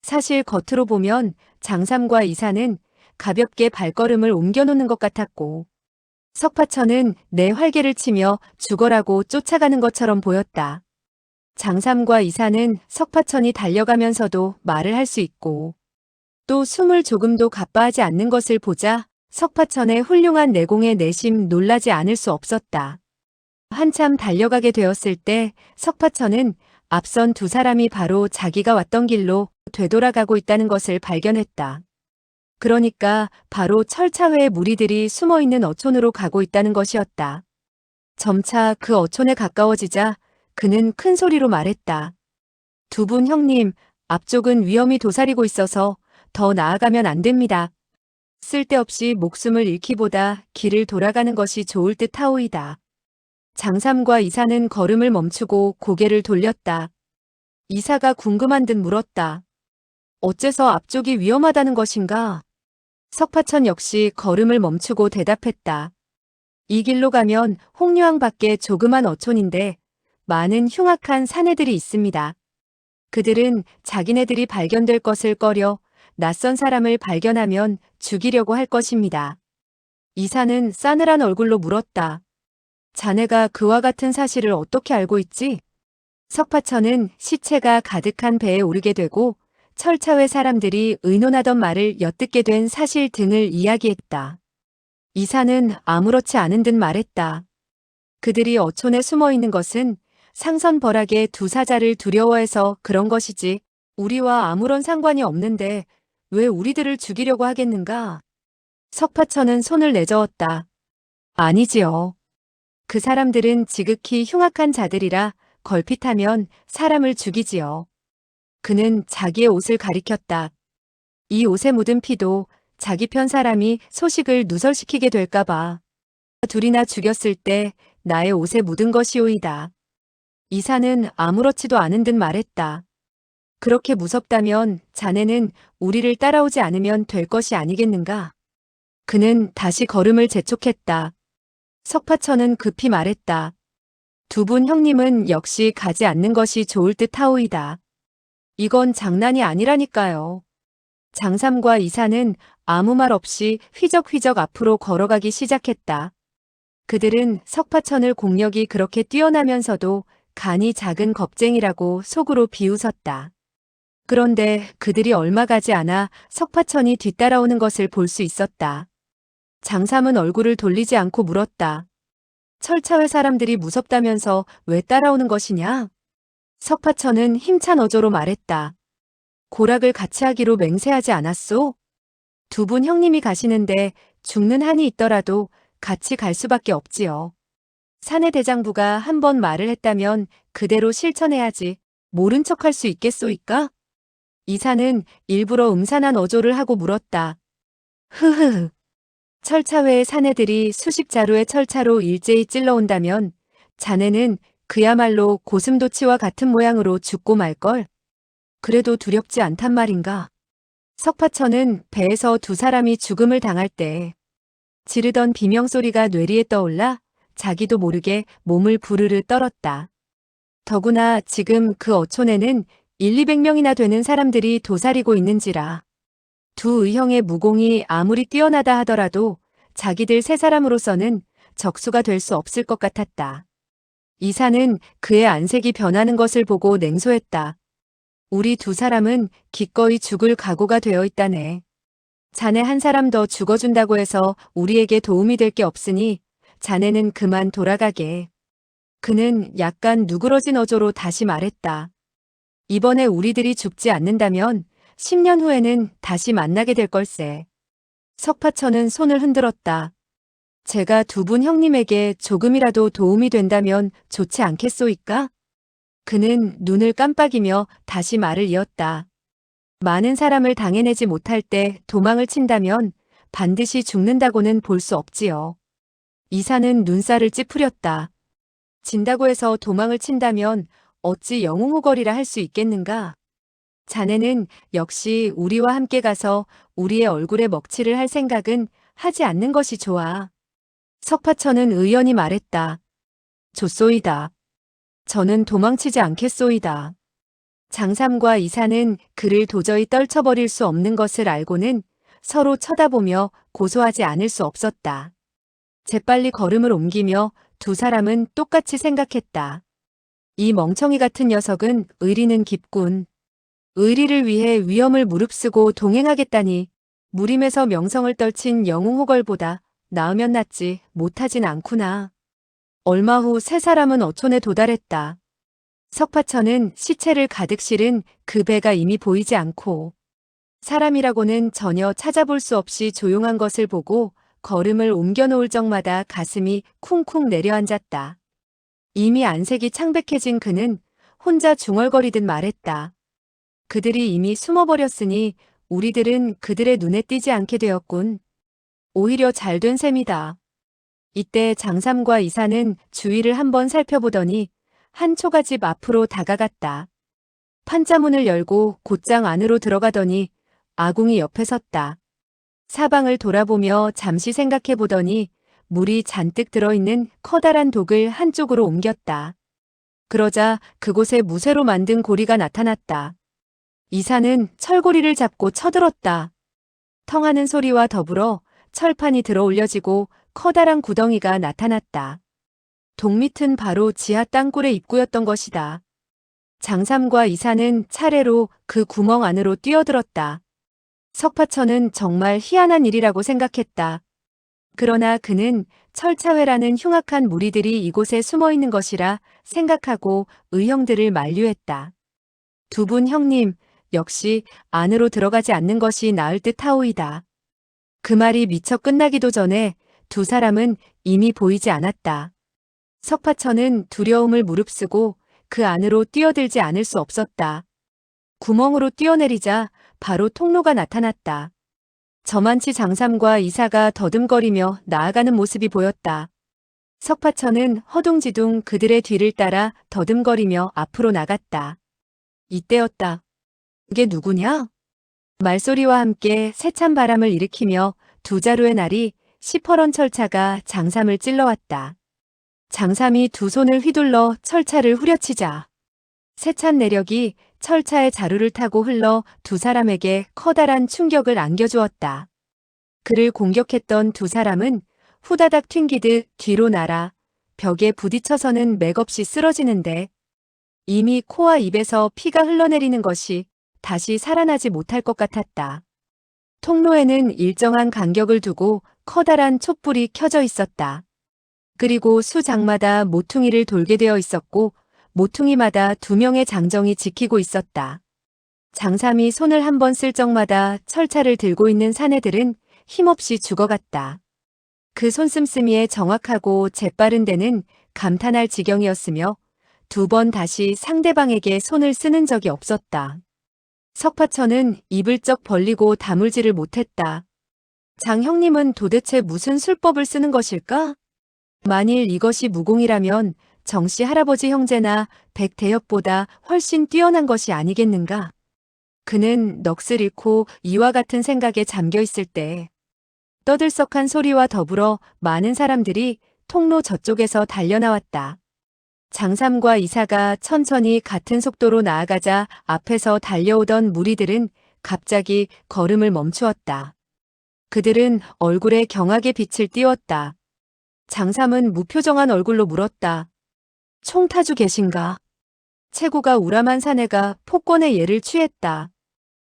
사실 겉으로 보면 장삼과 이사는 가볍게 발걸음을 옮겨놓는 것 같았고 석파천은 내 활개를 치며 죽어라고 쫓아가는 것처럼 보였다. 장삼과 이사는 석파천이 달려가면서도 말을 할 수 있고 또 숨을 조금도 가빠하지 않는 것을 보자 석파천의 훌륭한 내공에 내심 놀라지 않을 수 없었다. 한참 달려가게 되었을 때 석파천은 앞선 두 사람이 바로 자기가 왔던 길로 되돌아가고 있다는 것을 발견했다. 그러니까 바로 철차회의 무리들이 숨어있는 어촌으로 가고 있다는 것이었다. 점차 그 어촌에 가까워지자 그는 큰 소리로 말했다. 두 분 형님, 앞쪽은 위험이 도사리고 있어서 더 나아가면 안 됩니다. 쓸데없이 목숨을 잃기보다 길을 돌아가는 것이 좋을 듯 하오이다. 장삼과 이사는 걸음을 멈추고 고개를 돌렸다. 이사가 궁금한 듯 물었다. 어째서 앞쪽이 위험하다는 것인가? 석파천 역시 걸음을 멈추고 대답했다. 이 길로 가면 홍류항 밖에 조그만 어촌인데 많은 흉악한 사내들이 있습니다. 그들은 자기네들이 발견될 것을 꺼려 낯선 사람을 발견하면 죽이려고 할 것입니다. 이사는 싸늘한 얼굴로 물었다. 자네가 그와 같은 사실을 어떻게 알고 있지? 석파천은 시체가 가득한 배에 오르게 되고 철차회 사람들이 의논하던 말을 엿듣게 된 사실 등을 이야기했다. 이사는 아무렇지 않은 듯 말했다. 그들이 어촌에 숨어 있는 것은 상선벌하게 두 사자를 두려워해서 그런 것이지 우리와 아무런 상관이 없는데 왜 우리들을 죽이려고 하겠는가? 석파천은 손을 내저었다. 아니지요. 그 사람들은 지극히 흉악한 자들이라 걸핏하면 사람을 죽이지요. 그는 자기의 옷을 가리켰다. 이 옷에 묻은 피도 자기 편 사람이 소식을 누설시키게 될까봐 둘이나 죽였을 때 나의 옷에 묻은 것이오이다. 이사는 아무렇지도 않은 듯 말했다. 그렇게 무섭다면 자네는 우리를 따라오지 않으면 될 것이 아니겠는가? 그는 다시 걸음을 재촉했다. 석파천은 급히 말했다. 두 분 형님은 역시 가지 않는 것이 좋을 듯 하오이다. 이건 장난이 아니라니까요. 장삼과 이사는 아무 말 없이 휘적휘적 앞으로 걸어가기 시작했다. 그들은 석파천을 공력이 그렇게 뛰어나면서도 간이 작은 겁쟁이라고 속으로 비웃었다. 그런데 그들이 얼마 가지 않아 석파천이 뒤따라오는 것을 볼 수 있었다. 장삼은 얼굴을 돌리지 않고 물었다. 철차회 사람들이 무섭다면서 왜 따라오는 것이냐? 석파천은 힘찬 어조로 말했다. 고락을 같이 하기로 맹세하지 않았소? 두 분 형님이 가시는데 죽는 한이 있더라도 같이 갈 수밖에 없지요. 사내 대장부가 한 번 말을 했다면 그대로 실천해야지 모른 척할 수 있겠소이까? 이사는 일부러 음산한 어조를 하고 물었다. 흐흐흐. 철차회의 사내들이 수십 자루의 철차로 일제히 찔러온다면 자네는 그야말로 고슴도치와 같은 모양으로 죽고 말걸. 그래도 두렵지 않단 말인가. 석파천은 배에서 두 사람이 죽음을 당할 때 지르던 비명소리가 뇌리에 떠올라 자기도 모르게 몸을 부르르 떨었다. 더구나 지금 그 어촌에는 1,200명이나 되는 사람들이 도사리고 있는지라 두 의형의 무공이 아무리 뛰어나다 하더라도 자기들 세 사람으로서는 적수가 될 수 없을 것 같았다. 이사는 그의 안색이 변하는 것을 보고 냉소했다. 우리 두 사람은 기꺼이 죽을 각오가 되어 있다네. 자네 한 사람 더 죽어준다고 해서 우리에게 도움이 될 게 없으니 자네는 그만 돌아가게. 그는 약간 누그러진 어조로 다시 말했다. 이번에 우리들이 죽지 않는다면 10년 후에는 다시 만나게 될 걸세. 석파천은 손을 흔들었다. 제가 두 분 형님에게 조금이라도 도움이 된다면 좋지 않겠소이까? 그는 눈을 깜빡이며 다시 말을 이었다. 많은 사람을 당해내지 못할 때 도망을 친다면 반드시 죽는다고는 볼 수 없지요. 이사는 눈살을 찌푸렸다. 진다고 해서 도망을 친다면 어찌 영웅호걸이라 할 수 있겠는가? 자네는 역시 우리와 함께 가서 우리의 얼굴에 먹칠을 할 생각은 하지 않는 것이 좋아. 석파천은 의연히 말했다. 좋소이다. 저는 도망치지 않겠소이다. 장삼과 이사는 그를 도저히 떨쳐버릴 수 없는 것을 알고는 서로 쳐다보며 고소하지 않을 수 없었다. 재빨리 걸음을 옮기며 두 사람은 똑같이 생각했다. 이 멍청이 같은 녀석은 의리는 깊군. 의리를 위해 위험을 무릅쓰고 동행하겠다니 무림에서 명성을 떨친 영웅호걸보다 나으면 낫지 못하진 않구나. 얼마 후 세 사람은 어촌에 도달했다. 석파천은 시체를 가득 실은 그 배가 이미 보이지 않고 사람이라고는 전혀 찾아볼 수 없이 조용한 것을 보고 걸음을 옮겨놓을 적마다 가슴이 쿵쿵 내려앉았다. 이미 안색이 창백해진 그는 혼자 중얼거리듯 말했다. 그들이 이미 숨어버렸으니 우리들은 그들의 눈에 띄지 않게 되었군. 오히려 잘된 셈이다. 이때 장삼과 이사는 주위를 한번 살펴보더니 한 초가집 앞으로 다가갔다. 판자문을 열고 곧장 안으로 들어가더니 아궁이 옆에 섰다. 사방을 돌아보며 잠시 생각해보더니 물이 잔뜩 들어있는 커다란 독을 한쪽으로 옮겼다. 그러자 그곳에 무쇠로 만든 고리가 나타났다. 이사는 철고리를 잡고 쳐들었다. 텅하는 소리와 더불어 철판이 들어 올려지고 커다란 구덩이가 나타났다. 독 밑은 바로 지하 땅굴의 입구였던 것이다. 장삼과 이사는 차례로 그 구멍 안으로 뛰어들었다. 석파천은 정말 희한한 일이라고 생각했다. 그러나 그는 철차회라는 흉악한 무리들이 이곳에 숨어 있는 것이라 생각하고 의형들을 만류했다. 두 분 형님, 역시 안으로 들어가지 않는 것이 나을 듯 하오이다. 그 말이 미처 끝나기도 전에 두 사람은 이미 보이지 않았다. 석파천은 두려움을 무릅쓰고 그 안으로 뛰어들지 않을 수 없었다. 구멍으로 뛰어내리자 바로 통로가 나타났다. 저만치 장삼과 이사가 더듬거리며 나아가는 모습이 보였다. 석파천은 허둥지둥 그들의 뒤를 따라 더듬거리며 앞으로 나갔다. 이때였다. 그게 누구냐? 말소리와 함께 세찬 바람을 일으키며 두 자루의 날이 시퍼런 철차가 장삼을 찔러왔다. 장삼이 두 손을 휘둘러 철차를 후려치자 세찬 내력이 철차의 자루를 타고 흘러 두 사람에게 커다란 충격을 안겨주었다. 그를 공격했던 두 사람은 후다닥 튕기듯 뒤로 날아 벽에 부딪혀서는 맥없이 쓰러지는데 이미 코와 입에서 피가 흘러내리는 것이 다시 살아나지 못할 것 같았다. 통로에는 일정한 간격을 두고 커다란 촛불이 켜져 있었다. 그리고 수장마다 모퉁이를 돌게 되어 있었고 모퉁이마다 두 명의 장정이 지키고 있었다. 장삼이 손을 한번 쓸 적마다 철차를 들고 있는 사내들은 힘없이 죽어갔다. 그 손씀씀이의 정확하고 재빠른 데는 감탄할 지경이었으며 두 번 다시 상대방에게 손을 쓰는 적이 없었다. 석파천은 입을 쩍 벌리고 다물지를 못했다. 장 형님은 도대체 무슨 술법을 쓰는 것일까? 만일 이것이 무공이라면 정씨 할아버지 형제나 백대엽보다 훨씬 뛰어난 것이 아니겠는가? 그는 넋을 잃고 이와 같은 생각에 잠겨 있을 때 떠들썩한 소리와 더불어 많은 사람들이 통로 저쪽에서 달려나왔다. 장삼과 이사가 천천히 같은 속도로 나아가자 앞에서 달려오던 무리들은 갑자기 걸음을 멈추었다. 그들은 얼굴에 경악의 빛을 띄웠다. 장삼은 무표정한 얼굴로 물었다. 총타주 계신가? 최고가 우람한 사내가 폭권의 예를 취했다.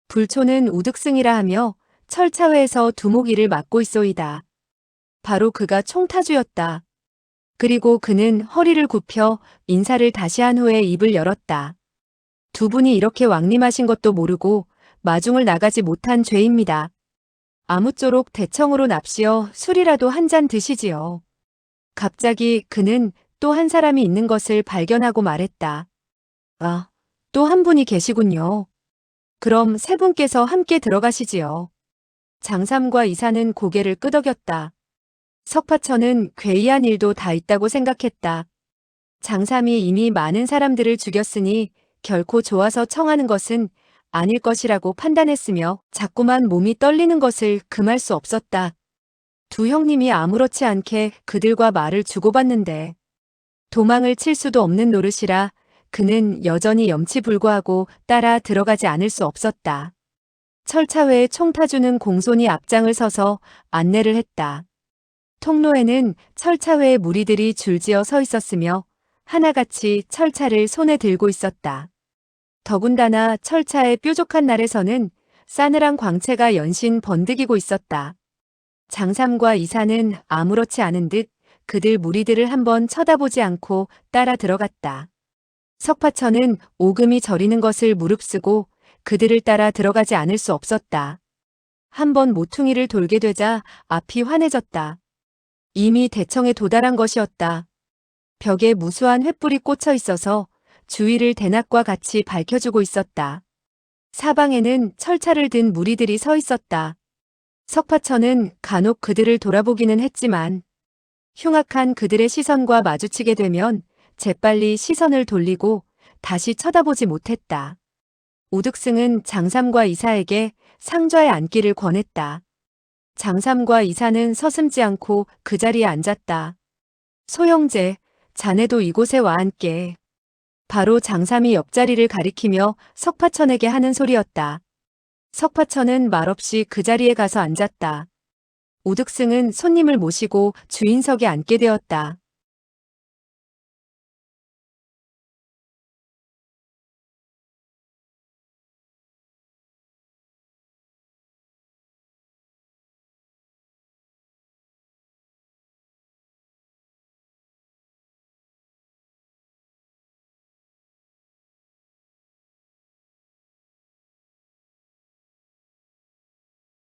불초는 우득승이라 하며 철차회에서 두목이를 맡고 있소이다. 바로 그가 총타주였다. 그리고 그는 허리를 굽혀 인사를 다시 한 후에 입을 열었다. 두 분이 이렇게 왕림하신 것도 모르고 마중을 나가지 못한 죄입니다. 아무쪼록 대청으로 납시어 술이라도 한 잔 드시지요. 갑자기 그는 또 한 사람이 있는 것을 발견하고 말했다. 아, 또 한 분이 계시군요. 그럼 세 분께서 함께 들어가시지요. 장삼과 이사는 고개를 끄덕였다. 석파천은 괴이한 일도 다 있다고 생각했다. 장삼이 이미 많은 사람들을 죽였으니 결코 좋아서 청하는 것은 아닐 것이라고 판단했으며 자꾸만 몸이 떨리는 것을 금할 수 없었다. 두 형님이 아무렇지 않게 그들과 말을 주고받는데 도망을 칠 수도 없는 노릇이라 그는 여전히 염치불구하고 따라 들어가지 않을 수 없었다. 철차회에 총 타주는 공손이 앞장을 서서 안내를 했다. 통로에는 철차회의 무리들이 줄지어 서 있었으며 하나같이 철차를 손에 들고 있었다. 더군다나 철차의 뾰족한 날에서는 싸늘한 광채가 연신 번득이고 있었다. 장삼과 이사는 아무렇지 않은 듯 그들 무리들을 한번 쳐다보지 않고 따라 들어갔다. 석파천은 오금이 저리는 것을 무릅쓰고 그들을 따라 들어가지 않을 수 없었다. 한번 모퉁이를 돌게 되자 앞이 환해졌다. 이미 대청에 도달한 것이었다. 벽에 무수한 횃불이 꽂혀 있어서 주위를 대낮과 같이 밝혀주고 있었다. 사방에는 철차를 든 무리들이 서 있었다. 석파천은 간혹 그들을 돌아보기는 했지만 흉악한 그들의 시선과 마주치게 되면 재빨리 시선을 돌리고 다시 쳐다보지 못했다. 오득승은 장삼과 이사에게 상좌에 앉기를 권했다. 장삼과 이사는 서슴지 않고 그 자리에 앉았다. 소형제, 자네도 이곳에 와 앉게. 바로 장삼이 옆자리를 가리키며 석파천에게 하는 소리였다. 석파천은 말없이 그 자리에 가서 앉았다. 오득승은 손님을 모시고 주인석에 앉게 되었다.